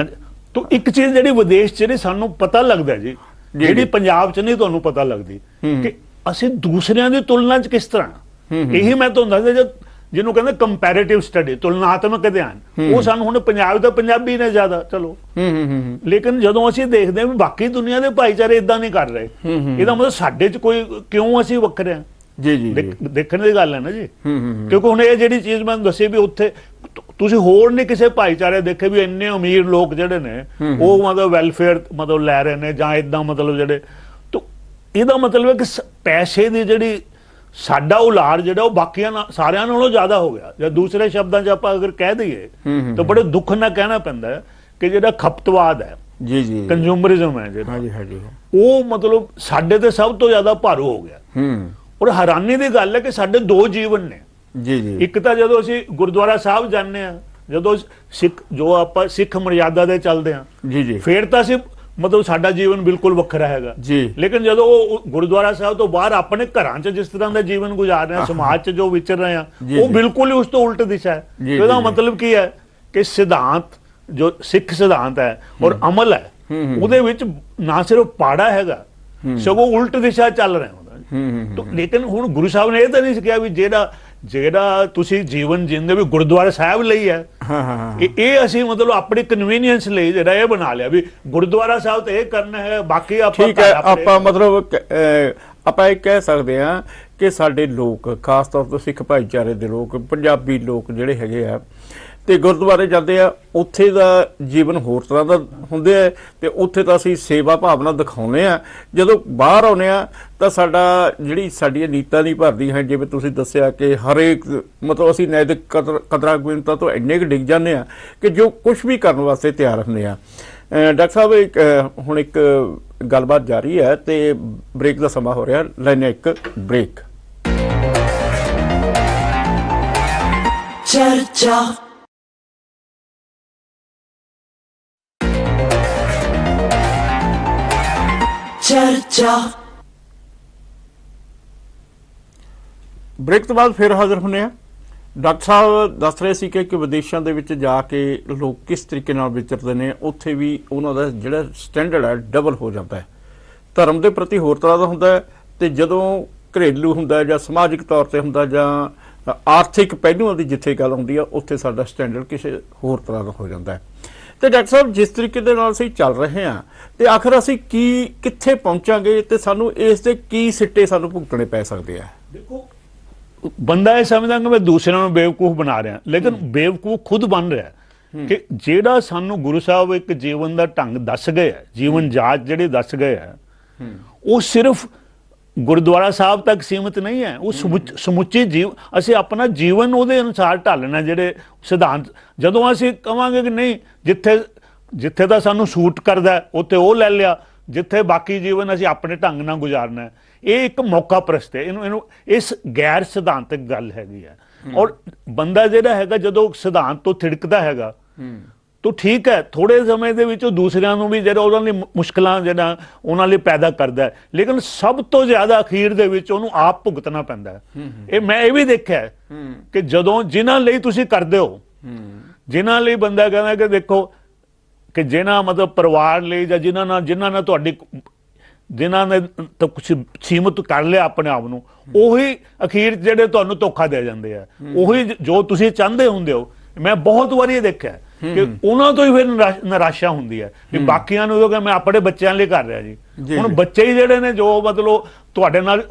ਤੋ ਇੱਕ ਚੀਜ਼ ਜਿਹੜੀ ਵਿਦੇਸ਼ 'ਚ ਸਾਨੂੰ ਪਤਾ ਲੱਗਦਾ ਜੀ, ਜਿਹੜੀ ਪੰਜਾਬ 'ਚ ਨਹੀਂ ਤੁਹਾਨੂੰ ਪਤਾ ਲੱਗਦੀ ਕਿ ਅਸੀਂ ਦੂਸਰਿਆਂ ਦੀ ਤੁਲਨਾ 'ਚ ਕਿਸ ਤਰ੍ਹਾਂ। ਇਹੀ ਮੈਂ ਤੁਹਾਨੂੰ ਦੱਸਦਾ ਜਿਹਨੂੰ ਕਹਿੰਦੇ ਕੰਪੈਰੀਟਿਵ ਸਟੱਡੀ, ਤੁਲਨਾਤਮਕ ਅਧਿਐਨ, ਉਹ ਸਾਨੂੰ ਹੁਣ ਪੰਜਾਬ ਦਾ ਪੰਜਾਬੀ ਨੇ ਜ਼ਿਆਦਾ ਚਲੋ, ਲੇਕਿਨ ਜਦੋਂ ਅਸੀਂ ਦੇਖਦੇ ਹਾਂ ਵੀ ਬਾਕੀ ਦੁਨੀਆ ਦੇ ਭਾਈਚਾਰੇ ਇਦਾਂ ਨਹੀਂ ਕਰ ਰਹੇ, ਇਹਦਾ ਮਤਲਬ ਸਾਡੇ 'ਚ ਕੋਈ ਕਿਉਂ ਅਸੀਂ ਵੱਖਰੇ ਹਾਂ। ਦੇਖਣ ਦੀ ਗੱਲ ਹੈ ਨਾ ਜੀ, ਕਿਉਂਕਿ ਹੁਣ ਇਹ ਜਿਹੜੀ ਚੀਜ਼ ਮੈਂ ਦੱਸੀ ਵੀ ਉੱਥੇ ਤੁਸੀਂ ਹੋਰ ਨਹੀਂ ਕਿਸੇ ਭਾਈਚਾਰੇ ਦੇਖੇ ਵੀ ਇੰਨੇ ਅਮੀਰ ਲੋਕ ਜਿਹੜੇ ਨੇ ਉਹ ਮਤਲਬ ਵੈਲਫੇਅਰ ਮਤਲਬ ਲੈ ਰਹੇ ਨੇ ਜਾਂ ਇਦਾਂ ਮਤਲਬ ਜਿਹੜੇ। ਤਾਂ ਇਹਦਾ ਮਤਲਬ ਹੈ ਕਿ ਪੈਸੇ ਦੀ ਜਿਹੜੀ ਸਾਡਾ ਉਲਾਰ ਜਿਹੜਾ ਉਹ ਬਾਕੀਆਂ ਸਾਰਿਆਂ ਨਾਲੋਂ ਜ਼ਿਆਦਾ ਹੋ ਗਿਆ। ਜਾਂ ਦੂਸਰੇ ਸ਼ਬਦਾਂ 'ਚ ਆਪਾਂ ਅਗਰ ਕਹਿ ਦਈਏ ਤਾਂ ਬੜੇ ਦੁੱਖ ਨਾਲ ਕਹਿਣਾ ਪੈਂਦਾ ਹੈ ਕਿ ਜਿਹੜਾ ਖਪਤਵਾਦ ਹੈ, ਕੰਜ਼ਿਊਮਰਿਜ਼ਮ ਹੈ ਜਿਹੜਾ, ਉਹ ਮਤਲਬ ਸਾਡੇ ਤੇ ਸਭ ਤੋਂ ਜ਼ਿਆਦਾ ਭਾਰੂ ਹੋ ਗਿਆ। ਔਰ ਹੈਰਾਨੀ ਦੀ ਗੱਲ ਹੈ ਕਿ ਸਾਡੇ ਦੋ ਜੀਵਨ ਨੇ। ਇੱਕ ਤਾਂ ਜਦੋਂ ਅਸੀਂ ਗੁਰਦੁਆਰਾ ਸਾਹਿਬ ਜਾਂਦੇ ਹਾਂ, ਜਦੋਂ ਸਿੱਖ ਮਰਿਆਦਾ ਦੇ ਚੱਲਦੇ ਹਾਂ, ਫਿਰ ਤਾਂ ਅਸੀਂ ਮਤਲਬ ਸਾਡਾ ਜੀਵਨ ਬਿਲਕੁਲ ਵੱਖਰਾ ਹੈਗਾ। ਲੇਕਿਨ ਜਦੋਂ ਉਹ ਗੁਰਦੁਆਰਾ ਸਾਹਿਬ ਤੋਂ ਬਾਹਰ ਆਪਣੇ ਘਰਾਂ 'ਚ ਜਿਸ ਤਰ੍ਹਾਂ ਦਾ ਜੀਵਨ ਗੁਜ਼ਾਰ ਰਹੇ ਹਾਂ, ਸਮਾਜ 'ਚ ਜੋ ਵਿਚਰ ਰਹੇ ਹਾਂ, ਉਹ ਬਿਲਕੁਲ ਹੀ ਉਸ ਤੋਂ ਉਲਟ ਦਿਸ਼ਾ ਹੈ। ਇਹਦਾ ਮਤਲਬ ਕੀ ਹੈ ਕਿ ਸਿਧਾਂਤ ਜੋ ਸਿੱਖ ਸਿਧਾਂਤ ਹੈ ਔਰ ਅਮਲ ਹੈ ਉਹਦੇ ਵਿੱਚ ਨਾ ਸਿਰਫ ਪਾੜਾ ਹੈਗਾ ਸਗੋਂ ਉਲਟ ਦਿਸ਼ਾ ਚੱਲ ਰਿਹਾ ਹੁੰਦਾ। ਲੇਕਿਨ ਹੁਣ ਗੁਰੂ ਸਾਹਿਬ ਨੇ ਇਹ ਤਾਂ ਨਹੀਂ ਕਿਹਾ ਵੀ ਜਿਹੜਾ ਤੁਸੀਂ ਜੀਵਨ ਜਿੰਦੇ ਵੀ ਗੁਰਦੁਆਰਾ ਸਾਹਿਬ ਲਈ ਹੈ। ਇਹ ਅਸੀਂ ਮਤਲਬ ਆਪਣੀ ਕਨਵੀਨੀਅੰਸ ਲਈ ਜਿਹੜਾ ਇਹ ਬਣਾ ਲਿਆ ਵੀ ਗੁਰਦੁਆਰਾ ਸਾਹਿਬ ਤੇ ਇਹ ਕਰਨਾ ਹੈ, ਬਾਕੀ ਆਪਾਂ ਠੀਕ ਹੈ। ਆਪਾਂ ਮਤਲਬ ਆਪਾਂ ਇਹ ਕਹਿ ਸਕਦੇ ਹਾਂ ਕਿ ਸਾਡੇ ਲੋਕ ਖਾਸ ਤੌਰ ਤੇ ਸਿੱਖ ਭਾਈਚਾਰੇ ਦੇ ਲੋਕ, ਪੰਜਾਬੀ ਲੋਕ ਜਿਹੜੇ ਹੈਗੇ ਆ ਤੇ ਗੁਰਦੁਆਰੇ ਜਾਂਦੇ ਆ, ਉੱਥੇ ਦਾ ਜੀਵਨ ਹੋਰ ਤਰ੍ਹਾਂ ਦਾ ਹੁੰਦੇ ਆ ਤੇ ਉੱਥੇ ਤਾਂ ਅਸੀਂ ਸੇਵਾ ਭਾਵਨਾ ਦਿਖਾਉਂਦੇ ਆ। ਜਦੋਂ ਬਾਹਰ ਆਉਂਦੇ ਆ ਤਾਂ ਜਿਹੜੀ ਸਾਡੀਆਂ ਨੀਤਾਂ ਨਹੀਂ ਭਰਦੀ ਹੈ, ਜਿਵੇਂ ਤੁਸੀਂ ਦੱਸਿਆ ਕਿ ਹਰੇਕ ਮਤਲਬ ਅਸੀਂ ਨੈਤਿਕ ਕਦਰਾਂ ਕੀਮਤਾਂ ਤੋਂ ਇੰਨੇ ਕੁ ਡਿੱਗ ਜਾਂਦੇ ਆ ਕਿ ਜੋ ਕੁਝ ਵੀ ਕਰਨ ਵਾਸਤੇ ਤਿਆਰ ਹੁੰਦੇ ਆ। ਡਾਕਟਰ ਸਾਹਿਬ ਹੁਣ ਇੱਕ ਗੱਲਬਾਤ ਜਾਰੀ ਹੈ ਤੇ ਬ੍ਰੇਕ ਦਾ ਸਮਾਂ ਹੋ ਰਿਹਾ, ਲੈਣੇ ਇੱਕ ਬ੍ਰੇਕ। ਚਰਚਾ ਚਰਚਾ ਬ੍ਰੇਕ ਤੋਂ ਬਾਅਦ ਫਿਰ ਹਾਜ਼ਰ ਹੁੰਦੇ ਆ। ਡਾਕਟਰ ਸਾਹਿਬ ਦੱਸ ਰਹੇ ਸੀ ਕਿ ਵਿਦੇਸ਼ਾਂ ਦੇ ਵਿੱਚ ਜਾ ਕੇ ਲੋਕ ਕਿਸ ਤਰੀਕੇ ਨਾਲ ਵਿਚਰਦੇ ਨੇ, ਉੱਥੇ ਵੀ ਉਹਨਾਂ ਦਾ ਜਿਹੜਾ ਸਟੈਂਡਰਡ ਹੈ ਡਬਲ ਹੋ ਜਾਂਦਾ ਹੈ। ਧਰਮ ਦੇ ਪ੍ਰਤੀ ਹੋਰ ਤਰ੍ਹਾਂ ਦਾ ਹੁੰਦਾ ਹੈ ਤੇ ਜਦੋਂ ਘਰੇਲੂ ਹੁੰਦਾ ਜਾਂ ਸਮਾਜਿਕ ਤੌਰ ਤੇ ਹੁੰਦਾ ਜਾਂ ਆਰਥਿਕ ਪਹਿਲੂਆਂ ਦੀ ਜਿੱਥੇ ਗੱਲ ਹੁੰਦੀ ਆ, ਉੱਥੇ ਸਾਡਾ ਸਟੈਂਡਰਡ ਕਿਸੇ ਹੋਰ ਤਰ੍ਹਾਂ ਦਾ ਹੋ ਜਾਂਦਾ ਹੈ। ਤੇ ਡਾਕਟਰ ਸਾਹਿਬ ਜਿਸ ਤਰੀਕੇ ਦੇ ਨਾਲ ਅਸੀਂ ਚੱਲ ਰਹੇ ਹਾਂ ਤੇ ਆਖਰ ਅਸੀਂ ਕਿੱਥੇ ਪਹੁੰਚਾਂਗੇ ਤੇ ਸਾਨੂੰ ਇਸ ਦੇ ਕੀ ਸਿੱਟੇ ਸਾਨੂੰ ਭੁਗਤਣੇ ਪੈ ਸਕਦੇ ਆ? ਦੇਖੋ, ਬੰਦਾ ਇਹ ਸਮਝਦਾ ਕਿ ਮੈਂ ਦੂਸਰਿਆਂ ਨੂੰ ਬੇਵਕੂਫ ਬਣਾ ਰਿਹਾ, ਲੇਕਿਨ ਬੇਵਕੂਫ ਖੁਦ ਬਣ ਰਿਹਾ ਕਿ ਜਿਹੜਾ ਸਾਨੂੰ ਗੁਰੂ ਸਾਹਿਬ ਇੱਕ ਜੀਵਨ ਦਾ ਢੰਗ ਦੱਸ ਗਏ ਹੈ, ਜੀਵਨ ਜਾਚ ਜਿਹੜੇ ਦੱਸ ਗਏ ਹੈ, ਉਹ ਸਿਰਫ ਗੁਰਦੁਆਰਾ ਸਾਹਿਬ ਤੱਕ ਸੀਮਿਤ ਨਹੀਂ ਹੈ। ਉਹ ਸਮੁੱਚੀ ਅਸੀਂ ਆਪਣਾ ਜੀਵਨ ਉਹਦੇ ਅਨੁਸਾਰ ਢਾਲਣਾ। ਜਿਹੜੇ ਸਿਧਾਂਤ ਜਦੋਂ ਅਸੀਂ ਕਵਾਂਗੇ ਕਿ ਨਹੀਂ ਜਿੱਥੇ ਤਾਂ ਸਾਨੂੰ ਸੂਟ ਕਰਦਾ ਉੱਥੇ ਉਹ ਲੈ ਲਿਆ, ਜਿੱਥੇ ਬਾਕੀ ਜੀਵਨ ਅਸੀਂ ਆਪਣੇ ਢੰਗ ਨਾਲ ਗੁਜ਼ਾਰਨਾ, ਇਹ ਇੱਕ ਮੌਕਾ ਪ੍ਰਸਤ ਹੈ। ਇਹਨੂੰ ਇਸ ਗੈਰ ਸਿਧਾਂਤਕ ਗੱਲ ਹੈਗੀ ਹੈ। ਔਰ ਬੰਦਾ ਜਿਹੜਾ ਹੈਗਾ ਜਦੋਂ ਸਿਧਾਂਤ ਤੋਂ ਥਿੜਕਦਾ ਹੈਗਾ ਤਾਂ ਠੀਕ ਹੈ, ਥੋੜੇ ਸਮੇਂ ਦੇ ਵਿੱਚ ਉਹ ਦੂਸਰਿਆਂ ਨੂੰ ਵੀ ਜਿਹੜਾ ਉਹਨਾਂ ਲਈ ਮੁਸ਼ਕਲਾਂ ਜਿਹੜਾ ਉਹਨਾਂ ਲਈ ਪੈਦਾ ਕਰਦਾ ਹੈ, ਲੇਕਿਨ ਸਭ ਤੋਂ ਜ਼ਿਆਦਾ ਅਖੀਰ ਦੇ ਵਿੱਚ ਉਹਨੂੰ ਆਪ ਭੁਗਤਣਾ ਪੈਂਦਾ ਹੈ। ਮੈਂ ਇਹ ਵੀ ਦੇਖਿਆ ਕਿ ਜਦੋਂ ਜਿਨ੍ਹਾਂ ਲਈ ਤੁਸੀਂ ਕਰਦੇ ਹੋ, ਜਿਨ੍ਹਾਂ ਲਈ ਬੰਦਾ ਕਹਿੰਦਾ ਕਿ ਦੇਖੋ ਕਿ ਜਿਨ੍ਹਾਂ ਮਤਲਬ ਪਰਿਵਾਰ ਲਈ ਜਾਂ ਜਿਨ੍ਹਾਂ ਨਾਲ ਤੁਹਾਡੀ ਜਿਨ੍ਹਾਂ ਨੇ ਤਾਂ ਕੁਛ ਸੀਮਤ ਕਰ ਲਿਆ ਆਪਣੇ ਆਪ ਨੂੰ, ਉਹੀ ਅਖੀਰ ਜਿਹੜੇ ਤੁਹਾਨੂੰ ਧੋਖਾ ਦੇ ਜਾਂਦੇ ਆ। ਉਹੀ ਜੋ ਤੁਸੀਂ ਚਾਹੁੰਦੇ ਹੁੰਦੇ ਹੋ। ਮੈਂ ਬਹੁਤ ਵਾਰੀ ਇਹ ਦੇਖਿਆ ਕਿ ਉਹਨਾਂ ਤੋਂ ਹੀ ਫਿਰ ਨਿਰਾਸ਼ਾ ਹੁੰਦੀ ਹੈ ਵੀ ਬਾਕੀਆਂ ਨੂੰ ਕਿ ਮੈਂ ਆਪਣੇ ਬੱਚਿਆਂ ਲਈ ਕਰ ਰਿਹਾ ਜੀ। ਹੁਣ ਬੱਚੇ ਹੀ ਜਿਹੜੇ ਨੇ ਜੋ ਮਤਲਬ ਤੁਹਾਡੇ ਨਾਲ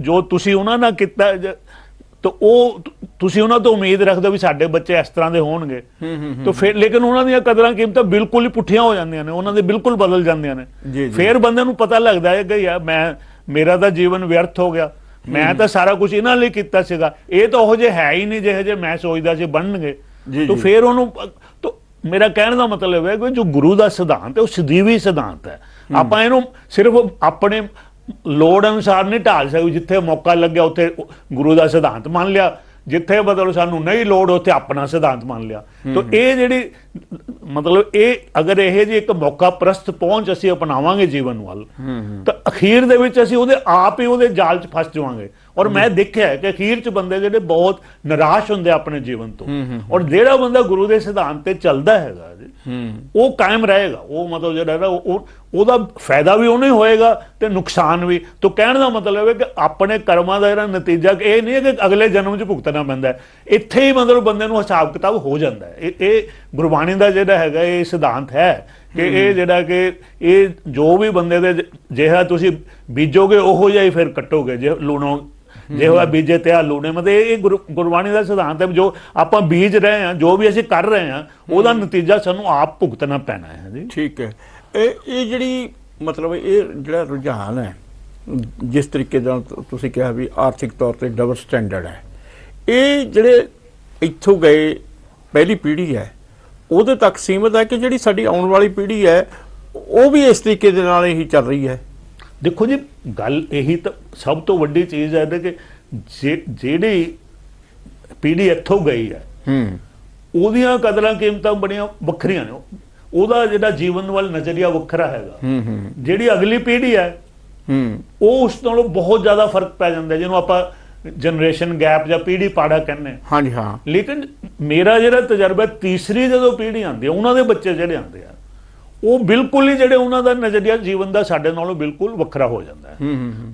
ਜੋ ਤੁਸੀਂ ਉਹਨਾਂ ਨਾਲ ਕੀਤਾ ਤਾਂ ਉਹ ਤੁਸੀਂ ਉਹਨਾਂ ਤੋਂ ਉਮੀਦ ਰੱਖਦੇ ਹੋ ਵੀ ਸਾਡੇ ਬੱਚੇ ਇਸ ਤਰ੍ਹਾਂ ਦੇ ਹੋਣਗੇ ਤਾਂ ਫਿਰ ਲੇਕਿਨ ਉਹਨਾਂ ਦੀਆਂ ਕਦਰਾਂ ਕੀਮਤਾਂ ਬਿਲਕੁਲ ਹੀ ਪੁੱਠੀਆਂ ਹੋ ਜਾਂਦੀਆਂ ਨੇ, ਉਹਨਾਂ ਦੇ ਬਿਲਕੁਲ ਬਦਲ ਜਾਂਦੀਆਂ ਨੇ। ਫਿਰ ਬੰਦੇ ਨੂੰ ਪਤਾ ਲੱਗਦਾ ਹੈ ਕਿ ਯਾਰ ਮੇਰਾ ਤਾਂ ਜੀਵਨ ਵਿਅਰਥ ਹੋ ਗਿਆ, ਮੈਂ ਤਾਂ ਸਾਰਾ ਕੁਝ ਇਹਨਾਂ ਲਈ ਕੀਤਾ ਸੀਗਾ, ਇਹ ਤਾਂ ਉਹੋ ਜਿਹੇ ਹੈ ਹੀ ਨਹੀਂ ਜਿਹੇ ਜਿਹੇ ਮੈਂ ਸੋਚਦਾ ਸੀ ਬਣਨਗੇ। ਤਾਂ ਫਿਰ ਉਹਨੂੰ ਮੇਰਾ ਕਹਿਣ ਦਾ ਮਤਲਬ ਹੈ ਕਿ ਜੋ ਗੁਰੂ ਦਾ ਸਿਧਾਂਤ ਹੈ ਉਹ ਸਦੀਵੀ ਸਿਧਾਂਤ ਹੈ। ਆਪਾਂ ਇਹਨੂੰ ਸਿਰਫ ਆਪਣੇ ਲੋੜ ਅਨੁਸਾਰ ਨਹੀਂ ਢਾਲ ਸਕਦੇ। ਜਿੱਥੇ ਮੌਕਾ ਲੱਗਿਆ ਉੱਥੇ ਗੁਰੂ ਦਾ ਸਿਧਾਂਤ ਮੰਨ ਲਿਆ, ਜਿੱਥੇ ਮਤਲਬ ਸਾਨੂੰ ਨਹੀਂ ਲੋੜ ਉੱਥੇ ਆਪਣਾ ਸਿਧਾਂਤ ਮੰਨ ਲਿਆ। ਤਾਂ ਇਹ ਜਿਹੜੀ ਮਤਲਬ ਇਹ ਅਗਰ ਇਹ ਜੀ ਇੱਕ ਮੌਕਾ ਪ੍ਰਸਤ ਪਹੁੰਚ ਅਸੀਂ ਅਪਣਾਵਾਂਗੇ ਜੀਵਨ ਵੱਲ ਤਾਂ ਅਖੀਰ ਦੇ ਵਿੱਚ ਅਸੀਂ ਉਹਦੇ ਆਪ ਹੀ ਉਹਦੇ ਜਾਲ 'ਚ ਫਸ ਜਾਵਾਂਗੇ। ਔਰ ਮੈਂ ਦੇਖਿਆ ਕਿ ਅਖੀਰ 'ਚ ਬੰਦੇ ਜਿਹੜੇ ਬਹੁਤ ਨਿਰਾਸ਼ ਹੁੰਦੇ ਆਪਣੇ ਜੀਵਨ ਤੋਂ। ਔਰ ਜਿਹੜਾ ਬੰਦਾ ਗੁਰੂ ਦੇ ਸਿਧਾਂਤ ਤੇ ਚੱਲਦਾ ਹੈਗਾ ਉਹ ਕਾਇਮ ਰਹੇਗਾ। ਉਹ ਮਤਲਬ ਜਿਹੜਾ ਨਾ ਉਹਦਾ ਫਾਇਦਾ ਵੀ ਉਹਨੂੰ ਹੀ ਹੋਏਗਾ ਤੇ ਨੁਕਸਾਨ ਵੀ। ਤਾਂ ਕਹਿਣ ਦਾ ਮਤਲਬ ਹੈ ਕਿ ਆਪਣੇ ਕਰਮਾਂ ਦਾ ਜਿਹੜਾ ਨਤੀਜਾ ਇਹ ਨਹੀਂ ਹੈ ਕਿ ਅਗਲੇ ਜਨਮ 'ਚ ਭੁਗਤਣਾ ਪੈਂਦਾ, ਇੱਥੇ ਹੀ ਮਤਲਬ ਬੰਦੇ ਨੂੰ ਹਿਸਾਬ ਕਿਤਾਬ ਹੋ ਜਾਂਦਾ ਹੈ। ਇਹ ਗੁਰਬਾਣੀ ਦਾ ਜਿਹੜਾ ਹੈਗਾ ਇਹ ਸਿਧਾਂਤ ਹੈ ਕਿ ਇਹ ਜਿਹੜਾ ਕਿ ਇਹ ਜੋ ਵੀ ਬੰਦੇ ਦੇ ਜਿਹੜਾ ਤੁਸੀਂ ਬੀਜੋਗੇ ਉਹੋ ਜਿਹਾ ਹੀ ਫਿਰ ਕੱਟੋਗੇ। ਜੇ ਲੂਣੋ ਜੇ ਹੋਇਆ ਬੀਜੇ ਤੇ ਆ ਲੂਣੇ, ਮਤਲਬ ਇਹ ਗੁਰਬਾਣੀ ਦਾ ਸਿਧਾਂਤ ਹੈ। ਜੋ ਆਪਾਂ ਬੀਜ ਰਹੇ ਹਾਂ, ਜੋ ਵੀ ਅਸੀਂ ਕਰ ਰਹੇ ਹਾਂ, ਉਹਦਾ ਨਤੀਜਾ ਸਾਨੂੰ ਆਪ ਭੁਗਤਣਾ ਪੈਣਾ ਹੈ ਜੀ। ਠੀਕ ਹੈ। ਇਹ ਜਿਹੜੀ ਮਤਲਬ ਇਹ ਜਿਹੜਾ ਰੁਝਾਨ ਹੈ, ਜਿਸ ਤਰੀਕੇ ਨਾਲ ਤੁਸੀਂ ਕਿਹਾ ਵੀ ਆਰਥਿਕ ਤੌਰ ਤੇ ਡਬਲ ਸਟੈਂਡਰਡ ਹੈ, ਇਹ ਜਿਹੜੇ ਇੱਥੋਂ ਗਏ ਪਹਿਲੀ ਪੀੜ੍ਹੀ ਹੈ ਉਹਦੇ ਤੱਕ ਸੀਮਿਤ ਹੈ ਕਿ ਜਿਹੜੀ ਸਾਡੀ ਆਉਣ ਵਾਲੀ ਪੀੜ੍ਹੀ ਹੈ ਉਹ ਵੀ ਇਸ ਤਰੀਕੇ ਦੇ ਨਾਲ ਹੀ ਚੱਲ ਰਹੀ ਹੈ? ਦੇਖੋ ਜੀ, ਗੱਲ ਇਹੀ ਤਾਂ ਸਭ ਤੋਂ ਵੱਡੀ ਚੀਜ਼ ਹੈ ਕਿ ਜਿਹੜੀ ਪੀੜ੍ਹੀ ਇੱਥੋਂ ਗਈ ਹੈ ਉਹਦੀਆਂ ਕਦਰਾਂ ਕੀਮਤਾਂ ਬੜੀਆਂ ਵੱਖਰੀਆਂ ਨੇ। ਉਹਦਾ ਜਿਹੜਾ ਜੀਵਨ ਵੱਲ ਨਜ਼ਰੀਆ ਵੱਖਰਾ ਹੈਗਾ। ਜਿਹੜੀ ਅਗਲੀ ਪੀੜ੍ਹੀ ਹੈ ਉਹ ਉਸ ਨਾਲੋਂ ਬਹੁਤ ਜ਼ਿਆਦਾ ਫਰਕ ਪੈ ਜਾਂਦਾ। ਜਿਹਨੂੰ ਆਪਾਂ ਜਨਰੇਸ਼ਨ ਗੈਪ ਜਾਂ ਪੀੜ੍ਹੀ ਪਾੜਾ ਕਹਿੰਦੇ। ਹਾਂਜੀ ਹਾਂ। ਲੇਕਿਨ ਮੇਰਾ ਜਿਹੜਾ ਤਜਰਬਾ, ਤੀਸਰੀ ਜਦੋਂ ਪੀੜ੍ਹੀ ਆਉਂਦੀ ਹੈ ਉਹਨਾਂ ਦੇ ਬੱਚੇ ਜਿਹੜੇ ਆਉਂਦੇ ਆ, ਉਹ ਬਿਲਕੁਲ ਹੀ ਜਿਹੜੇ ਉਹਨਾਂ ਦਾ ਨਜ਼ਰੀਆ ਜੀਵਨ ਦਾ ਸਾਡੇ ਨਾਲੋਂ ਬਿਲਕੁਲ ਵੱਖਰਾ ਹੋ ਜਾਂਦਾ ਹੈ।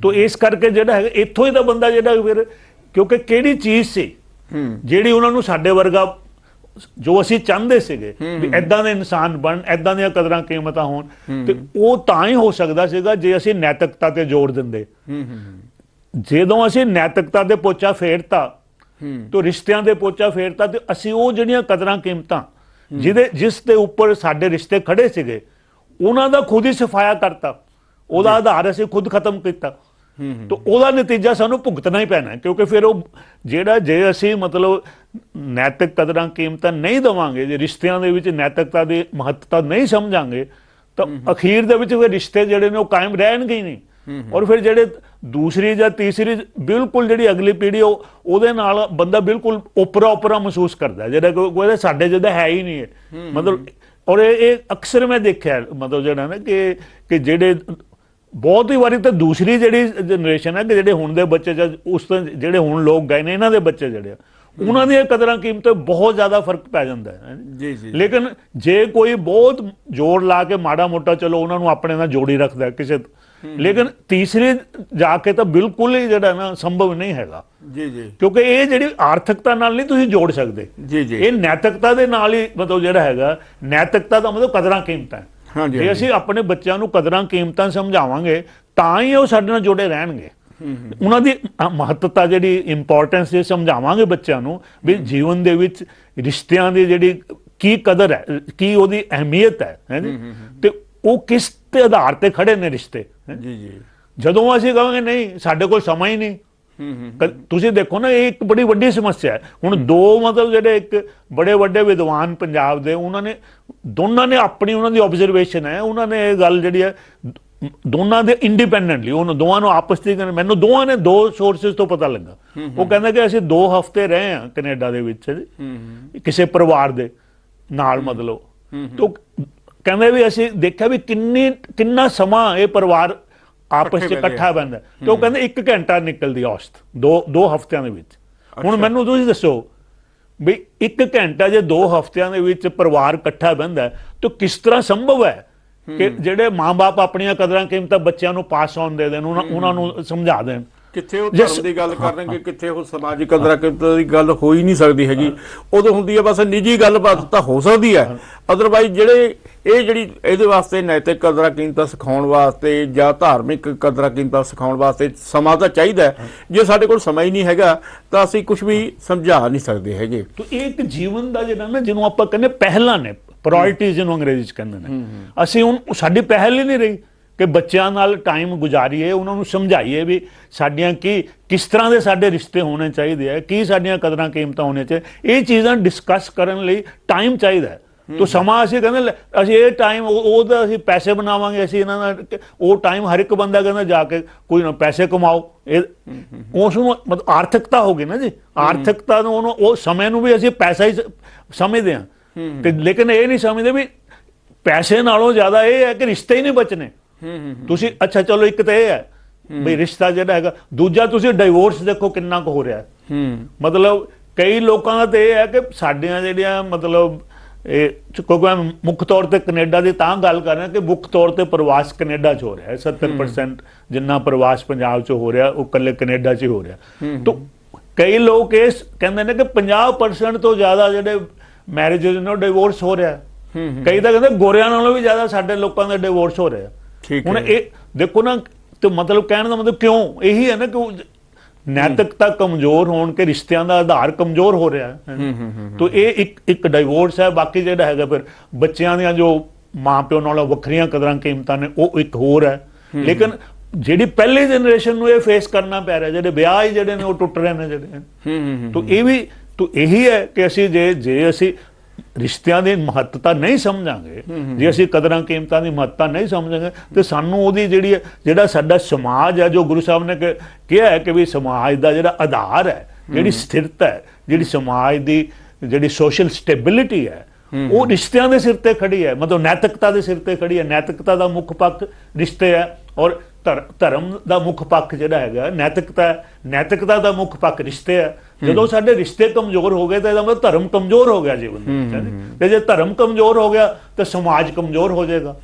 ਤੋ ਇਸ ਕਰਕੇ ਜਿਹੜਾ ਹੈਗਾ ਇੱਥੋਂ ਹੀ ਤਾਂ ਬੰਦਾ ਜਿਹੜਾ ਫਿਰ, ਕਿਉਂਕਿ ਕਿਹੜੀ ਚੀਜ਼ ਸੀ ਜਿਹੜੀ ਉਹਨਾਂ ਨੂੰ ਸਾਡੇ ਵਰਗਾ ਜੋ ਅਸੀਂ ਚਾਹੁੰਦੇ ਸੀਗੇ ਵੀ ਐਦਾਂ ਦੇ ਇਨਸਾਨ ਬਣ, ਐਦਾਂ ਦੀਆਂ ਕਦਰਾਂ ਕੀਮਤਾਂ ਹੋਣ, ਤੇ ਉਹ ਤਾਂ ਹੀ ਹੋ ਸਕਦਾ ਸੀਗਾ ਜੇ ਅਸੀਂ ਨੈਤਿਕਤਾ ਤੇ ਜ਼ੋਰ ਦਿੰਦੇ। ਜਦੋਂ ਅਸੀਂ ਨੈਤਿਕਤਾ ਦੇ ਪੋਚਾ ਫੇਰਤਾ ਤੇ ਰਿਸ਼ਤਿਆਂ ਦੇ ਪੋਚਾ ਫੇਰਤਾ, ਤੇ ਅਸੀਂ ਉਹ ਜਿਹੜੀਆਂ ਕਦਰਾਂ ਕੀਮਤਾਂ ਜਿਸ ਦੇ ਉੱਪਰ ਸਾਡੇ ਰਿਸ਼ਤੇ ਖੜੇ ਸੀਗੇ ਉਹਨਾਂ ਦਾ ਖੁਦ ਹੀ ਸਫਾਇਆ ਕਰਤਾ, ਉਹਦਾ ਆਧਾਰ ਅਸੀਂ ਖੁਦ ਖਤਮ ਕੀਤਾ। ਤਾਂ ਉਹਦਾ ਨਤੀਜਾ ਸਾਨੂੰ ਭੁਗਤਣਾ ਹੀ ਪੈਣਾ, ਕਿਉਂਕਿ ਫਿਰ ਉਹ ਜਿਹੜਾ ਜੇ ਅਸੀਂ ਮਤਲਬ ਨੈਤਿਕ ਕਦਰਾਂ ਕੀਮਤਾਂ ਨਹੀਂ ਦੇਵਾਂਗੇ, ਜੇ ਰਿਸ਼ਤਿਆਂ ਦੇ ਵਿੱਚ ਨੈਤਿਕਤਾ ਦੀ ਮਹੱਤਤਾ ਨਹੀਂ ਸਮਝਾਂਗੇ, ਤਾਂ ਅਖੀਰ ਦੇ ਵਿੱਚ ਫਿਰ ਰਿਸ਼ਤੇ ਜਿਹੜੇ ਨੇ ਉਹ ਕਾਇਮ ਰਹਿਣਗੇ ਹੀ ਨਹੀਂ। ਔਰ ਫਿਰ ਜਿਹੜੇ ਦੂਸਰੀ ਜਾਂ ਤੀਸਰੀ ਬਿਲਕੁਲ ਜਿਹੜੀ ਅਗਲੀ ਪੀੜ੍ਹੀ ਉਹਦੇ ਨਾਲ ਬੰਦਾ ਬਿਲਕੁਲ ਓਪਰਾ ਮਹਿਸੂਸ ਕਰਦਾ, ਜਿਹੜਾ ਕੋਈ ਸਾਡੇ ਜਿਹਦਾ ਹੈ ਹੀ ਨਹੀਂ ਹੈ ਮਤਲਬ। ਔਰ ਇਹ ਅਕਸਰ ਮੈਂ ਦੇਖਿਆ ਮਤਲਬ ਜਿਹੜਾ ਨਾ ਕਿ ਜਿਹੜੇ ਬਹੁਤ ਹੀ ਵਾਰੀ ਤਾਂ ਦੂਸਰੀ ਜਿਹੜੀ ਜਨਰੇਸ਼ਨ ਹੈ, ਕਿ ਜਿਹੜੇ ਹੁਣ ਦੇ ਬੱਚੇ ਜਾਂ ਉਸ ਤੋਂ ਜਿਹੜੇ ਹੁਣ ਲੋਕ ਗਏ ਨੇ ਇਹਨਾਂ ਦੇ ਬੱਚੇ ਜਿਹੜੇ ਆ, ਉਹਨਾਂ ਦੀਆਂ ਕਦਰਾਂ ਕੀਮਤਾਂ ਬਹੁਤ ਜ਼ਿਆਦਾ ਫਰਕ ਪੈ ਜਾਂਦਾ ਹੈ ਜੀ ਜੀ। ਲੇਕਿਨ ਜੇ ਕੋਈ ਬਹੁਤ ਜ਼ੋਰ ਲਾ ਕੇ ਮਾੜਾ ਮੋਟਾ ਚਲੋ ਉਹਨਾਂ ਨੂੰ ਆਪਣੇ ਨਾਲ ਜੋੜੀ ਰੱਖਦਾ ਕਿਸੇ, ਲੇਕਿਨ ਤੀਸਰੀ ਜਾ ਕੇ ਤਾਂ ਬਿਲਕੁਲ ਹੀ ਜਿਹੜਾ ਨਾ ਸੰਭਵ ਨਹੀਂ ਹੈਗਾ ਜੀ ਜੀ, ਕਿਉਂਕਿ ਇਹ ਜਿਹੜੀ ਆਰਥਿਕਤਾ ਨਾਲ ਨਹੀਂ ਤੁਸੀਂ ਜੋੜ ਸਕਦੇ ਜੀ ਜੀ, ਇਹ ਨੈਤਿਕਤਾ ਦੇ ਨਾਲ ਹੀ ਮਤਲਬ ਜਿਹੜਾ ਹੈਗਾ। ਨੈਤਿਕਤਾ ਦਾ ਮਤਲਬ ਕਦਰਾਂ ਕੀਮਤਾਂ। ਜੇ ਅਸੀਂ ਆਪਣੇ ਬੱਚਿਆਂ ਨੂੰ ਕਦਰਾਂ ਕੀਮਤਾਂ ਸਮਝਾਵਾਂਗੇ ਤਾਂ ਹੀ ਉਹ ਸਾਡੇ ਨਾਲ ਜੁੜੇ ਰਹਿਣਗੇ। ਉਹਨਾਂ ਦੀ ਮਹੱਤਤਾ ਜਿਹੜੀ ਇੰਪੋਰਟੈਂਸ ਜੇ ਸਮਝਾਵਾਂਗੇ ਬੱਚਿਆਂ ਨੂੰ ਵੀ ਜੀਵਨ ਦੇ ਵਿੱਚ ਰਿਸ਼ਤਿਆਂ ਦੀ ਜਿਹੜੀ ਕੀ ਕਦਰ ਹੈ, ਕੀ ਉਹਦੀ ਅਹਿਮੀਅਤ ਹੈ ਜੀ, ਤੇ ਉਹ ਕਿਸ ਤੇ ਆਧਾਰ ਤੇ ਖੜੇ ਨੇ ਰਿਸ਼ਤੇ ਜੀ ਜੀ। ਜਦੋਂ ਅਸੀਂ ਕਹਾਂਗੇ ਨਹੀਂ ਸਾਡੇ ਕੋਲ ਸਮਾਂ ਹੀ ਨਹੀਂ, ਤੁਸੀਂ ਦੇਖੋ ਨਾ ਇਹ ਇੱਕ ਬੜੀ ਵੱਡੀ ਸਮੱਸਿਆ ਹੈ। ਹੁਣ ਦੋ ਮਤਲਬ ਜਿਹੜੇ ਇੱਕ ਬੜੇ ਵੱਡੇ ਵਿਦਵਾਨ ਪੰਜਾਬ ਦੇ, ਉਹਨਾਂ ਨੇ ਦੋਨਾਂ ਨੇ ਆਪਣੀ ਉਹਨਾਂ ਦੀ ਆਬਜ਼ਰਵੇਸ਼ਨ ਹੈ, ਉਹਨਾਂ ਨੇ ਇਹ ਗੱਲ ਜਿਹੜੀ ਹੈ ਦੋਨਾਂ ਦੇ ਇੰਡੀਪੈਂਡੈਂਟਲੀ ਉਹਨਾਂ ਦੋਵਾਂ ਨੂੰ ਆਪਸ ਵਿੱਚ, ਮੈਨੂੰ ਦੋਵਾਂ ਨੇ ਦੋ ਸੋਰਸਿਸ ਤੋਂ ਪਤਾ ਲੱਗਾ। ਉਹ ਕਹਿੰਦਾ ਕਿ ਅਸੀਂ 2 ਹਫ਼ਤੇ ਰਹੇ ਹਾਂ ਕੈਨੇਡਾ ਦੇ ਵਿੱਚ ਕਿਸੇ ਪਰਿਵਾਰ ਦੇ ਨਾਲ ਮਤਲਬ, ਤੋਂ ਕਹਿੰਦੇ ਵੀ ਅਸੀਂ ਦੇਖਿਆ ਵੀ ਕਿੰਨਾ ਸਮਾਂ ਇਹ ਪਰਿਵਾਰ ਆਪਸ ਚ ਇਕੱਠਾ ਬੈਂਦਾ, ਤੇ ਉਹ ਕਹਿੰਦੇ 1 ਘੰਟਾ ਨਿਕਲਦੀ ਔਸਤ 2 ਹਫ਼ਤਿਆਂ ਦੇ ਵਿੱਚ। ਹੁਣ ਮੈਨੂੰ ਤੁਸੀਂ ਦੱਸੋ ਵੀ 1 ਘੰਟਾ ਜੇ 2 ਹਫ਼ਤਿਆਂ ਦੇ ਵਿੱਚ ਪਰਿਵਾਰ ਇਕੱਠਾ ਬਹਿੰਦਾ, ਤਾਂ ਕਿਸ ਤਰ੍ਹਾਂ ਸੰਭਵ ਹੈ ਕਿ ਜਿਹੜੇ ਮਾਂ-ਬਾਪ ਆਪਣੀਆਂ ਕਦਰਾਂ ਕੀਮਤਾਂ ਬੱਚਿਆਂ ਨੂੰ ਪਾਸ ਆਨ ਦੇ ਦੇਣ, ਉਹਨਾਂ ਨੂੰ ਸਮਝਾ ਦੇਣ। ਕਿੱਥੇ ਉਹ ਧਰਮ ਦੀ ਗੱਲ ਕਰਨਗੇ, ਕਿੱਥੇ ਉਹ ਸਮਾਜਿਕ ਕਦਰਾਂ ਕੀਮਤਾਂ ਦੀ ਗੱਲ ਹੋ ਹੀ ਨਹੀਂ ਸਕਦੀ ਹੈਗੀ। ਉਦੋਂ ਹੁੰਦੀ ਹੈ ਬਸ ਨਿੱਜੀ ਗੱਲਬਾਤ ਤਾਂ ਹੋ ਸਕਦੀ ਹੈ, ਅਦਰਵਾਈਜ਼ ਜਿਹੜੇ ਜਿਹੜੀ ਇਹਦੇ ਵਾਸਤੇ ਨੈਤਿਕ ਕਦਰਾਂ ਕੀਮਤਾਂ ਸਿਖਾਉਣ ਵਾਸਤੇ ਜਾਂ ਧਾਰਮਿਕ ਕਦਰਾਂ ਕੀਮਤਾਂ ਸਿਖਾਉਣ ਵਾਸਤੇ ਸਮਾਂ ਤਾਂ ਚਾਹੀਦਾ। ਜੇ ਸਾਡੇ ਕੋਲ ਸਮਾਂ ਹੀ ਨਹੀਂ ਹੈਗਾ ਤਾਂ ਅਸੀਂ ਕੁਝ ਵੀ ਸਮਝਾ ਨਹੀਂ ਸਕਦੇ ਹੈਗੇ। ਤਾਂ ਇਹ ਇੱਕ ਜੀਵਨ ਦਾ ਜਿਹੜਾ ਨਾ ਜਿਹਨੂੰ ਆਪਾਂ ਕਹਿੰਦੇ ਪਹਿਲਾਂ ਨੇ, ਪ੍ਰਾਇੋਰਟੀਜ਼ ਜਿਹਨੂੰ ਅੰਗਰੇਜ਼ੀ 'ਚ ਕਹਿੰਦੇ ਨੇ, ਅਸੀਂ ਹੁਣ ਸਾਡੀ ਪਹਿਲ ਹੀ ਨਹੀਂ ਰਹੀ ਕਿ ਬੱਚਿਆਂ ਨਾਲ ਟਾਈਮ ਗੁਜ਼ਾਰੀਏ, ਉਹਨਾਂ ਨੂੰ ਸਮਝਾਈਏ ਵੀ ਸਾਡੀਆਂ ਕਿਸ ਤਰ੍ਹਾਂ ਦੇ ਸਾਡੇ ਰਿਸ਼ਤੇ ਹੋਣੇ ਚਾਹੀਦੇ ਆ, ਕੀ ਸਾਡੀਆਂ ਕਦਰਾਂ ਕੀਮਤਾਂ ਹੋਣੀਆਂ ਚਾਹੀਦੀਆਂ। ਇਹ ਚੀਜ਼ਾਂ ਡਿਸਕਸ ਕਰਨ ਲਈ ਟਾਈਮ ਚਾਹੀਦਾ ਹੈ। ਤੋ ਸਮਾਂ ਅਸੀਂ ਕਹਿੰਦੇ ਅਸੀਂ ਇਹ ਟਾਈਮ ਉਹਦਾ ਅਸੀਂ ਪੈਸੇ ਬਣਾਵਾਂਗੇ, ਅਸੀਂ ਇਹਨਾਂ ਦਾ ਉਹ ਟਾਈਮ ਹਰ ਇੱਕ ਬੰਦਾ ਕਹਿੰਦਾ ਜਾ ਕੇ ਕੋਈ ਨਾ ਪੈਸੇ ਕਮਾਓ, ਇਹ ਉਸ ਨੂੰ ਮਤਲਬ ਆਰਥਿਕਤਾ ਹੋ ਗਈ ਨਾ ਜੀ। ਆਰਥਿਕਤਾ ਨੂੰ ਉਹਨੂੰ ਉਹ ਸਮੇਂ ਨੂੰ ਵੀ ਅਸੀਂ ਪੈਸਾ ਹੀ ਸਮਝਦੇ ਹਾਂ, ਤੇ ਲੇਕਿਨ ਇਹ ਨਹੀਂ ਸਮਝਦੇ ਵੀ ਪੈਸੇ ਨਾਲੋਂ ਜ਼ਿਆਦਾ ਇਹ ਹੈ ਕਿ ਰਿਸ਼ਤੇ ਹੀ ਨਹੀਂ ਬਚਨੇ। ਤੁਸੀਂ ਅੱਛਾ ਚਲੋ ਇੱਕ ਤਾਂ ਇਹ ਹੈ ਵੀ ਰਿਸ਼ਤਾ ਜਿਹੜਾ ਹੈਗਾ, ਦੂਜਾ ਤੁਸੀਂ ਡਿਵੋਰਸ ਦੇਖੋ ਕਿੰਨਾ ਕੁ ਹੋ ਰਿਹਾ। ਮਤਲਬ ਕਈ ਲੋਕਾਂ ਦਾ ਤਾਂ ਇਹ ਹੈ ਕਿ ਸਾਡੀਆਂ ਜਿਹੜੀਆਂ ਮਤਲਬ ਇਹ ਕਿਉਂਕਿ ਮੈਂ ਮੁੱਖ ਤੌਰ ਤੇ ਕੈਨੇਡਾ ਦੀ ਤਾਂ ਗੱਲ ਕਰ ਰਿਹਾ ਕਿ ਮੁੱਖ ਤੌਰ ਤੇ ਪ੍ਰਵਾਸ ਕੈਨੇਡਾ 'ਚ ਹੋ ਰਿਹਾ ਹੈ। 70% ਜਿੰਨਾ ਪ੍ਰਵਾਸ ਪੰਜਾਬ 'ਚ ਹੋ ਰਿਹਾ ਉਹ ਇਕੱਲੇ ਕੈਨੇਡਾ 'ਚ ਹੀ ਹੋ ਰਿਹਾ। ਤਾਂ ਕਈ ਲੋਕ ਇਹ ਕਹਿੰਦੇ ਨੇ ਕਿ 50% ਤੋਂ ਜ਼ਿਆਦਾ ਜਿਹੜੇ ਮੈਰਿਜਸ ਨੇ ਉਹ ਡਿਵੋਰਸ ਹੋ ਰਿਹਾ। ਕਈ ਤਾਂ ਕਹਿੰਦੇ ਗੋਰਿਆਂ ਨਾਲੋਂ ਵੀ ਜ਼ਿਆਦਾ ਸਾਡੇ ਲੋਕਾਂ ਦਾ ਡਿਵੋਰਸ ਹੋ ਰਿਹਾ। ਹੁਣ ਇਹ ਦੇਖੋ ਨਾ, ਤੇ ਮਤਲਬ ਕਹਿਣ ਦਾ ਮਤਲਬ ਕਿਉਂ ਇਹੀ ਹੈ ਨਾ ਕਿ ਨੈਤਿਕਤਾ ਕਮਜ਼ੋਰ ਹੋਣ ਕੇ ਰਿਸ਼ਤਿਆਂ ਦਾ ਆਧਾਰ ਕਮਜ਼ੋਰ ਹੋ ਰਿਹਾ ਹੈ। ਤਾਂ ਇਹ ਇੱਕ ਡਿਵੋਰਸ ਹੈ। ਬਾਕੀ ਜਿਹੜਾ ਹੈਗਾ ਫਿਰ ਬੱਚਿਆਂ ਦੀਆਂ ਜੋ ਮਾਂ ਪਿਓ ਨਾਲੋਂ ਵੱਖਰੀਆਂ ਕਦਰਾਂ ਕੀਮਤਾਂ ਨੇ ਉਹ ਇੱਕ ਹੋਰ ਹੈ। ਲੇਕਿਨ ਜਿਹੜੀ ਪਹਿਲੀ ਜਨਰੇਸ਼ਨ ਨੂੰ ਇਹ ਫੇਸ ਕਰਨਾ ਪੈ ਰਿਹਾ, ਜਿਹੜੇ ਵਿਆਹ ਹੀ ਜਿਹੜੇ ਨੇ ਉਹ ਟੁੱਟ ਰਹੇ ਨੇ ਜਿਹੜੇ। ਤਾਂ ਇਹ ਵੀ ਤਾਂ ਇਹੀ ਹੈ ਕਿ ਅਸੀਂ ਜੇ ਅਸੀਂ ਰਿਸ਼ਤਿਆਂ ਦੀ ਮਹੱਤਤਾ ਨਹੀਂ ਸਮਝਾਂਗੇ, ਜੇ ਅਸੀਂ ਕਦਰਾਂ ਕੀਮਤਾਂ ਦੀ ਮਹੱਤਤਾ ਨਹੀਂ ਸਮਝਾਂਗੇ, ਤੇ ਸਾਨੂੰ ਉਹਦੀ ਜਿਹੜਾ ਸਾਡਾ ਸਮਾਜ ਹੈ, ਜੋ ਗੁਰੂ ਸਾਹਿਬ ਨੇ ਕਿਹਾ ਹੈ ਕਿ ਵੀ ਸਮਾਜ ਦਾ ਜਿਹੜਾ ਆਧਾਰ ਹੈ, ਜਿਹੜੀ ਸਥਿਰਤਾ ਹੈ, ਜਿਹੜੀ ਸਮਾਜ ਦੀ ਜਿਹੜੀ ਸੋਸ਼ਲ ਸਟੇਬਿਲਿਟੀ ਹੈ, ਉਹ ਰਿਸ਼ਤਿਆਂ ਦੇ ਸਿਰ ਤੇ ਖੜੀ ਹੈ। ਮਤਲਬ ਨੈਤਿਕਤਾ ਦੇ ਸਿਰ ਤੇ ਖੜੀ ਹੈ। ਨੈਤਿਕਤਾ ਦਾ ਮੁੱਖ ਪੱਖ ਰਿਸ਼ਤੇ ਹੈ। ਔਰ ਧਰਮ ਦਾ ਮੁੱਖ ਪੱਖ ਜਿਹੜਾ ਹੈਗਾ ਨੈਤਿਕਤਾ ਦਾ ਮੁੱਖ ਪੱਖ ਰਿਸ਼ਤੇ ਹੈ। ਜਦੋਂ ਸਾਡੇ ਰਿਸ਼ਤੇ ਕਮਜ਼ੋਰ ਹੋ ਗਏ ਤਾਂ ਇਹਦਾ ਮਤਲਬ ਧਰਮ ਕਮਜ਼ੋਰ ਹੋ ਗਿਆ ਜੀਵਨ ਦੇ ਵਿੱਚ। ਤੇ ਜੇ ਧਰਮ ਕਮਜ਼ੋਰ ਹੋ ਗਿਆ ਤਾਂ ਸਮਾਜ ਕਮਜ਼ੋਰ ਹੋ ਜਾਏਗਾ।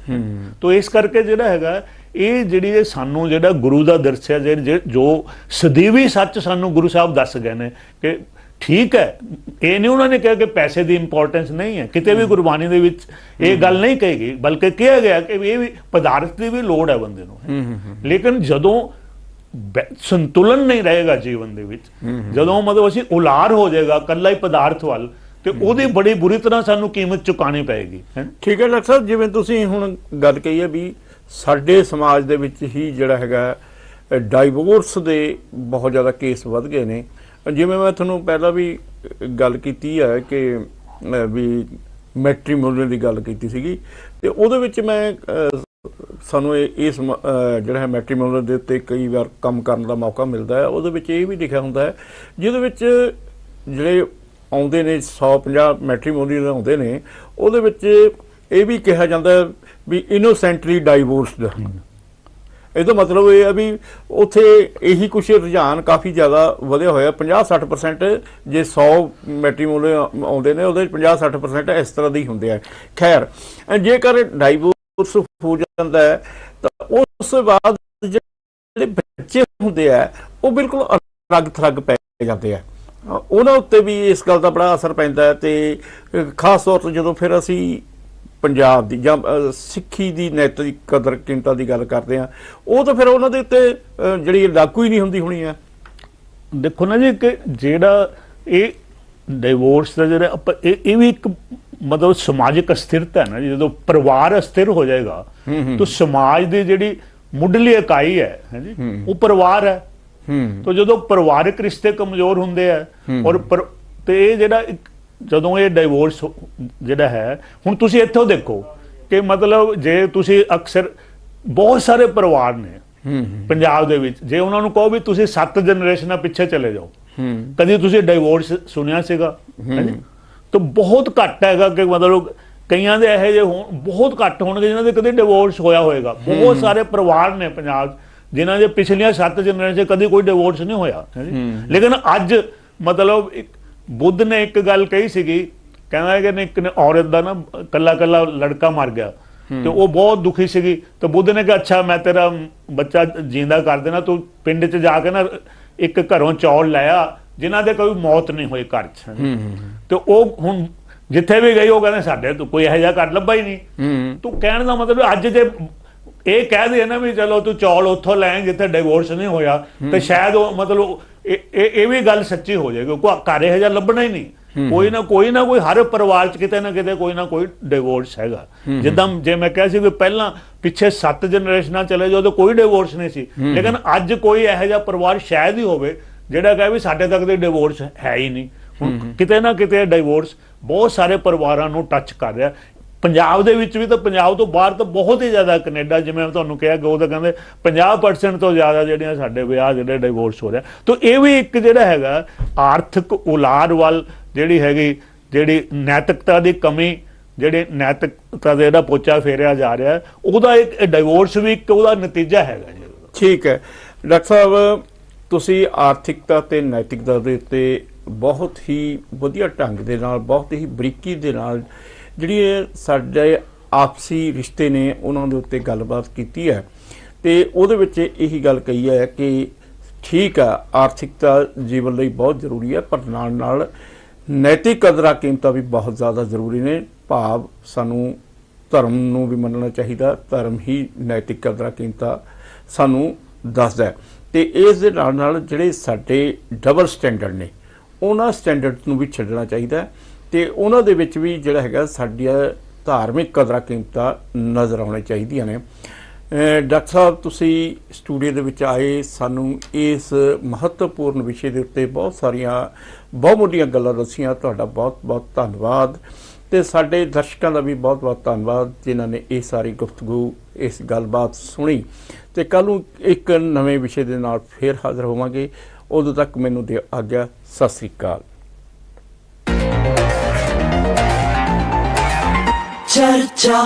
ਤੋ ਇਸ ਕਰਕੇ ਜਿਹੜਾ ਹੈਗਾ ਇਹ ਜਿਹੜੀ ਸਾਨੂੰ ਜਿਹੜਾ ਗੁਰੂ ਦਾ ਦਰਸਿਆ ਜੋ ਸਦੀਵੀ ਸੱਚ ਸਾਨੂੰ ਗੁਰੂ ਸਾਹਿਬ ਦੱਸ ਗਏ ਨੇ ਕਿ ਠੀਕ ਹੈ, ਇਹ ਨਹੀਂ ਉਹਨਾਂ ਨੇ ਕਿਹਾ ਕਿ ਪੈਸੇ ਦੀ ਇੰਪੋਰਟੈਂਸ ਨਹੀਂ ਹੈ, ਕਿਤੇ ਵੀ ਗੁਰਬਾਣੀ ਦੇ ਵਿੱਚ ਇਹ ਗੱਲ ਨਹੀਂ ਕਹੀ ਗਈ, ਬਲਕਿ ਕਿਹਾ ਗਿਆ ਕਿ ਇਹ ਵੀ ਪਦਾਰਥ ਦੀ ਵੀ ਲੋੜ ਹੈ ਬੰਦੇ ਨੂੰ। ਲੇਕਿਨ ਜਦੋਂ ਸੰਤੁਲਨ ਨਹੀਂ ਰਹੇਗਾ ਜੀਵਨ ਦੇ ਵਿੱਚ, ਜਦੋਂ ਮਤਲਬ ਅਸੀਂ ਉਲਾਰ ਹੋ ਜਾਏਗਾ ਕੱਲਾ ਹੀ ਪਦਾਰਥ ਵੱਲ, ਤੇ ਉਹਦੀ ਬੜੀ ਬੁਰੀ ਤਰ੍ਹਾਂ ਸਾਨੂੰ ਕੀਮਤ ਚੁਕਾਣੀ ਪਏਗੀ। ਠੀਕ ਹੈ ਡਾਕਟਰ ਸਾਹਿਬ, ਜਿਵੇਂ ਤੁਸੀਂ ਹੁਣ ਗੱਲ ਕਹੀ ਹੈ ਵੀ ਸਾਡੇ ਸਮਾਜ ਦੇ ਵਿੱਚ ਹੀ ਜਿਹੜਾ ਹੈਗਾ ਡਾਈਵੋਰਸ ਦੇ ਬਹੁਤ ਜ਼ਿਆਦਾ ਕੇਸ ਵੱਧ ਗਏ ਨੇ। ਜਿਵੇਂ ਮੈਂ ਤੁਹਾਨੂੰ ਪਹਿਲਾਂ ਵੀ ਗੱਲ ਕੀਤੀ ਹੈ ਕਿ ਵੀ ਮੈਟਰੀਮੋਨੀਅਲ ਦੀ ਗੱਲ ਕੀਤੀ ਸੀਗੀ, ਤੇ ਉਹਦੇ ਵਿੱਚ ਮੈਂ ਸਾਨੂੰ ਇਸ ਜਿਹੜਾ ਹੈ ਮੈਟਰੀਮੋਨੀਅਲ ਦੇ ਉੱਤੇ ਕਈ ਵਾਰ ਕੰਮ ਕਰਨ ਦਾ ਮੌਕਾ ਮਿਲਦਾ ਹੈ। ਉਹਦੇ ਵਿੱਚ ਇਹ ਵੀ ਲਿਖਿਆ ਹੁੰਦਾ ਹੈ ਜਿਹਦੇ ਵਿੱਚ ਜਿਹੜੇ ਆਉਂਦੇ ਨੇ 150 ਮੈਟਰੀਮੋਨੀਅਲ ਆਉਂਦੇ ਨੇ, ਉਹਦੇ ਵਿੱਚ ਇਹ ਵੀ ਕਿਹਾ ਜਾਂਦਾ ਵੀ ਇਨੋਸੈਂਟਲੀ ਡਾਈਵੋਰਸਡ। ਇਹਦਾ ਮਤਲਬ ਇਹ ਹੈ ਵੀ ਉੱਥੇ ਇਹੀ ਕੁਛ ਰੁਝਾਨ ਕਾਫੀ ਜ਼ਿਆਦਾ ਵਧਿਆ ਹੋਇਆ। 50-60% ਜੇ 100 ਮੈਟਰੀਮੋਨੀਅਲ ਆਉਂਦੇ ਨੇ ਉਹਦੇ 50-60% ਇਸ ਤਰ੍ਹਾਂ ਦੇ ਹੀ ਹੁੰਦੇ ਆ। ਖੈਰ, ਜੇਕਰ ਡਾਈਵੋਰਸ ਹੋ ਜਾਂਦਾ ਹੈ ਤਾਂ ਉਸ ਤੋਂ ਬਾਅਦ ਜਿਹੜੇ ਬੱਚੇ ਹੁੰਦੇ ਆ ਉਹ ਬਿਲਕੁਲ ਅਲੱਗ ਥਲੱਗ ਪੈ ਜਾਂਦੇ ਆ। ਉਹਨਾਂ ਉੱਤੇ ਵੀ ਇਸ ਗੱਲ ਦਾ ਬੜਾ ਅਸਰ ਪੈਂਦਾ ਹੈ। ਤੇ ਖਾਸ ਤੌਰ 'ਤੇ ਜਦੋਂ ਫਿਰ ਅਸੀਂ ਪੰਜਾਬ ਦੀ ਜਾਂ ਸਿੱਖੀ ਦੀ ਨੈਤਿਕ ਕਦਰ ਕੀਮਤਾਂ ਦੀ ਗੱਲ ਕਰਦੇ ਆ, ਉਹ ਤਾਂ ਫਿਰ ਉਹਨਾਂ ਦੇ ਉੱਤੇ ਜਿਹੜੀ ਲਾਗੂ ਹੀ ਨਹੀਂ ਹੁੰਦੀ ਹੋਣੀ ਆ। ਦੇਖੋ ਨਾ ਜੀ ਕਿ ਜਿਹੜਾ ਇਹ ਡਿਵੋਰਸ ਦਾ ਜਿਹੜਾ ਇਹ ਵੀ ਇੱਕ ਮਤਲਬ ਸਮਾਜਿਕ ਅਸਥਿਰਤਾ ਹੈ ਨਾ ਜੀ। ਜਦੋਂ ਪਰਿਵਾਰ ਅਸਥਿਰ ਹੋ ਜਾਏਗਾ ਤਾਂ ਸਮਾਜ ਦੀ ਜਿਹੜੀ ਮੁੱਢਲੀ ਇਕਾਈ ਹੈ ਜੀ ਉਹ ਪਰਿਵਾਰ ਹੈ। ਤਾਂ ਜਦੋਂ ਪਰਿਵਾਰਕ ਰਿਸ਼ਤੇ ਕਮਜ਼ੋਰ ਹੁੰਦੇ ਆ ਔਰ ਤੇ ਇਹ ਜਿਹੜਾ ਜਦੋਂ ਇਹ ਡਿਵੋਰਸ ਜਿਹੜਾ ਹੈ, ਹੁਣ ਤੁਸੀਂ ਇੱਥੋਂ ਦੇਖੋ ਕਿ ਮਤਲਬ ਜੇ ਤੁਸੀਂ ਅਕਸਰ ਬਹੁਤ ਸਾਰੇ ਪਰਿਵਾਰ ਨੇ ਪੰਜਾਬ ਦੇ ਵਿੱਚ, ਜੇ ਉਹਨਾਂ ਨੂੰ ਕਹੋ ਵੀ ਤੁਸੀਂ 7 ਜਨਰੇਸ਼ਨਾਂ ਪਿੱਛੇ ਚਲੇ ਜਾਓ, ਕਦੀ ਤੁਸੀਂ ਡਿਵੋਰਸ ਸੁਣਿਆ ਸੀਗਾ? ਤਾਂ ਬਹੁਤ ਘੱਟ ਹੈਗਾ ਕਿ ਮਤਲਬ ਕਈਆਂ ਦੇ ਇਹੋ ਜਿਹੇ ਬਹੁਤ ਘੱਟ ਹੋਣਗੇ ਜਿਨ੍ਹਾਂ ਦੇ ਕਦੇ ਡਿਵੋਰਸ ਹੋਇਆ ਹੋਏਗਾ। ਬਹੁਤ ਸਾਰੇ ਪਰਿਵਾਰ ਨੇ ਪੰਜਾਬ ਜਿਨ੍ਹਾਂ ਦੇ ਪਿਛਲੀਆਂ 7 ਜਨਰੇਸ਼ਨ ਕਦੀ ਕੋਈ ਡਿਵੋਰਸ ਨਹੀਂ ਹੋਇਆ। ਲੇਕਿਨ ਅੱਜ ਮਤਲਬ ਬੁੱਧ ਨੇ ਇੱਕ ਗੱਲ ਕਹੀ ਸੀਗੀ, ਕਹਿੰਦਾ ਕਿ ਇੱਕ ਨੇ ਔਰਤ ਦਾ ਨਾ ਕੱਲਾ ਲੜਕਾ ਮਰ ਗਿਆ ਤੇ ਉਹ ਬਹੁਤ ਦੁਖੀ ਸੀਗੀ। ਤੇ ਬੁੱਧ ਨੇ ਕਿਹਾ ਅੱਛਾ ਮੈਂ ਤੇਰਾ ਬੱਚਾ ਜਿੰਦਾ ਕਰ ਦੇਣਾ, ਤੂੰ ਪਿੰਡ 'ਚ ਜਾ ਕੇ ਨਾ ਇੱਕ ਘਰੋਂ ਚੌਲ ਲੈ ਆ ਜਿਨ੍ਹਾਂ ਦੇ ਕੋਈ ਮੌਤ ਨਹੀਂ ਹੋਈ ਘਰ 'ਚ। ਤੇ ਉਹ ਹੁਣ ਜਿੱਥੇ ਵੀ ਗਈ ਉਹ ਕਹਿੰਦੇ ਸਾਡੇ ਤੋਂ ਕੋਈ ਇਹੋ ਜਿਹਾ ਘਰ ਲੱਭਾ ਹੀ ਨਹੀਂ। ਤੂੰ ਕਹਿਣ ਦਾ ਮਤਲਬ ਅੱਜ ਜੇ ਇਹ ਕਹਿ ਦੇ ਨਾ ਵੀ ਚਲੋ ਤੂੰ ਚੌਲ ਉੱਥੋਂ ਲੈ ਜਿੱਥੇ ਡਿਵੋਰਸ ਨਹੀਂ ਹੋਇਆ, ਤੇ ਸ਼ਾਇਦ ਉਹ ਮਤਲਬ ਇਹ ਵੀ ਗੱਲ ਸੱਚੀ ਹੋ ਜਾਏਗੀ। ਘਰ ਇਹੋ ਜਿਹਾ ਲੱਭਣਾ ਹੀ ਨਹੀਂ। ਕੋਈ ਨਾ ਕੋਈ ਹਰ ਪਰਿਵਾਰ 'ਚ ਕਿਤੇ ਨਾ ਕਿਤੇ ਕੋਈ ਨਾ ਕੋਈ ਡਿਵੋਰਸ ਹੈਗਾ। ਜਿੱਦਾਂ ਜੇ ਮੈਂ ਕਿਹਾ ਸੀ ਵੀ ਪਹਿਲਾਂ ਪਿੱਛੇ 7 ਜਨਰੇਸ਼ਨਾਂ ਚਲੇ ਜਾਓ ਤਾਂ ਕੋਈ ਡਿਵੋਰਸ ਨਹੀਂ ਸੀ, ਲੇਕਿਨ ਅੱਜ ਕੋਈ ਇਹੋ ਜਿਹਾ ਪਰਿਵਾਰ ਸ਼ਾਇਦ ਹੀ ਹੋਵੇ ਜਿਹੜਾ ਕਹੇ ਵੀ ਸਾਡੇ ਤੱਕ ਦੇ ਡਿਵੋਰਸ ਹੈ ਹੀ ਨਹੀਂ। ਹੁਣ ਕਿਤੇ ਨਾ ਕਿਤੇ ਡਿਵੋਰਸ ਬਹੁਤ ਸਾਰੇ ਪਰਿਵਾਰਾਂ ਨੂੰ ਟੱਚ ਕਰ ਰਿਹਾ। ਪੰਜਾਬ ਦੇ ਵਿੱਚ ਵੀ ਤਾਂ ਪੰਜਾਬ ਤੋਂ ਬਾਹਰ ਤਾਂ ਬਹੁਤ ਹੀ ਜ਼ਿਆਦਾ, ਕੈਨੇਡਾ ਜਿਵੇਂ ਮੈਂ ਤੁਹਾਨੂੰ ਕਿਹਾ ਕਿ ਉਹ ਤਾਂ ਕਹਿੰਦੇ 50% ਤੋਂ ਜ਼ਿਆਦਾ ਜਿਹੜੀਆਂ ਸਾਡੇ ਵਿਆਹ ਜਿਹੜੇ ਡਿਵੋਰਸ ਹੋ ਰਿਹਾ। ਤਾਂ ਇਹ ਵੀ ਇੱਕ ਜਿਹੜਾ ਹੈਗਾ ਆਰਥਿਕ ਉਲਾਰ ਵੱਲ ਜਿਹੜੀ ਹੈਗੀ ਜਿਹੜੀ ਨੈਤਿਕਤਾ ਦੀ ਕਮੀ, ਜਿਹੜੇ ਨੈਤਿਕਤਾ ਦਾ ਜਿਹੜਾ ਪੋਚਾ ਫੇਰਿਆ ਜਾ ਰਿਹਾ, ਉਹਦਾ ਇੱਕ ਡਿਵੋਰਸ ਵੀ ਇੱਕ ਉਹਦਾ ਨਤੀਜਾ ਹੈਗਾ ਜੀ। ਠੀਕ ਹੈ ਡਾਕਟਰ ਸਾਹਿਬ, ਤੁਸੀਂ ਆਰਥਿਕਤਾ ਤੇ ਨੈਤਿਕਤਾ ਦੇ ਉੱਤੇ ਬਹੁਤ ਹੀ ਵਧੀਆ ਢੰਗ ਦੇ ਨਾਲ, ਬਹੁਤ ਹੀ ਬਰੀਕੀ ਦੇ ਨਾਲ ਜਿਹੜੀ ਸਾਡੇ ਆਪਸੀ ਰਿਸ਼ਤੇ ਨੇ ਉਹਨਾਂ ਦੇ ਉੱਤੇ ਗੱਲਬਾਤ ਕੀਤੀ ਹੈ। ਤੇ ਉਹਦੇ ਵਿੱਚ ਇਹੀ ਗੱਲ ਕਹੀ ਹੈ ਕਿ ਠੀਕ ਆ ਆਰਥਿਕਤਾ ਜੀਵਨ ਲਈ ਬਹੁਤ ਜ਼ਰੂਰੀ ਹੈ, ਪਰ ਨਾਲ ਨਾਲ ਨੈਤਿਕ ਕਦਰਾਂ ਕੀਮਤਾਂ ਵੀ ਬਹੁਤ ਜ਼ਿਆਦਾ ਜ਼ਰੂਰੀ ਨੇ। ਭਾਵ ਸਾਨੂੰ ਧਰਮ ਨੂੰ ਵੀ ਮੰਨਣਾ ਚਾਹੀਦਾ, ਧਰਮ ਹੀ ਨੈਤਿਕ ਕਦਰਾਂ ਕੀਮਤਾਂ ਸਾਨੂੰ ਦੱਸਦਾ। ਤੇ ਇਸ ਦੇ ਨਾਲ ਨਾਲ ਜਿਹੜੇ ਸਾਡੇ ਡਬਲ ਸਟੈਂਡਰਡ ਨੇ ਉਹਨਾਂ ਸਟੈਂਡਰਡ ਨੂੰ ਵੀ ਛੱਡਣਾ ਚਾਹੀਦਾ, ਤੇ ਉਹਨਾਂ ਦੇ ਵਿੱਚ ਵੀ ਜਿਹੜਾ ਹੈਗਾ ਸਾਡੀਆਂ ਧਾਰਮਿਕ ਕਦਰਾਂ ਕੀਮਤਾਂ ਨਜ਼ਰ ਆਉਣੀਆਂ ਚਾਹੀਦੀਆਂ ਨੇ। ਡਾਕਟਰ ਸਾਹਿਬ, ਤੁਸੀਂ ਸਟੂਡੀਓ ਦੇ ਵਿੱਚ ਆਏ, ਸਾਨੂੰ ਇਸ ਮਹੱਤਵਪੂਰਨ ਵਿਸ਼ੇ ਦੇ ਉੱਤੇ ਬਹੁਤ ਸਾਰੀਆਂ ਬਹੁਮੁੱਲੀਆਂ ਗੱਲਾਂ ਦੱਸੀਆਂ। ਤੁਹਾਡਾ ਬਹੁਤ ਬਹੁਤ ਧੰਨਵਾਦ। ਤੇ ਸਾਡੇ ਦਰਸ਼ਕਾਂ ਦਾ ਵੀ ਬਹੁਤ ਬਹੁਤ ਧੰਨਵਾਦ ਜਿਨ੍ਹਾਂ ਨੇ ਇਹ ਸਾਰੀ ਗੁਫ਼ਤਗੂ, ਇਸ ਗੱਲਬਾਤ ਸੁਣੀ। ਤੇ ਕੱਲ੍ਹ ਨੂੰ ਇੱਕ ਨਵੇਂ ਵਿਸ਼ੇ ਦੇ ਨਾਲ ਫੇਰ ਹਾਜ਼ਰ ਹੋਵਾਂਗੇ। ਉਦੋਂ ਤੱਕ ਮੈਨੂੰ ਦਿਓ ਆਗਿਆ। ਸਤਿ ਸ੍ਰੀ ਅਕਾਲ। चर्चा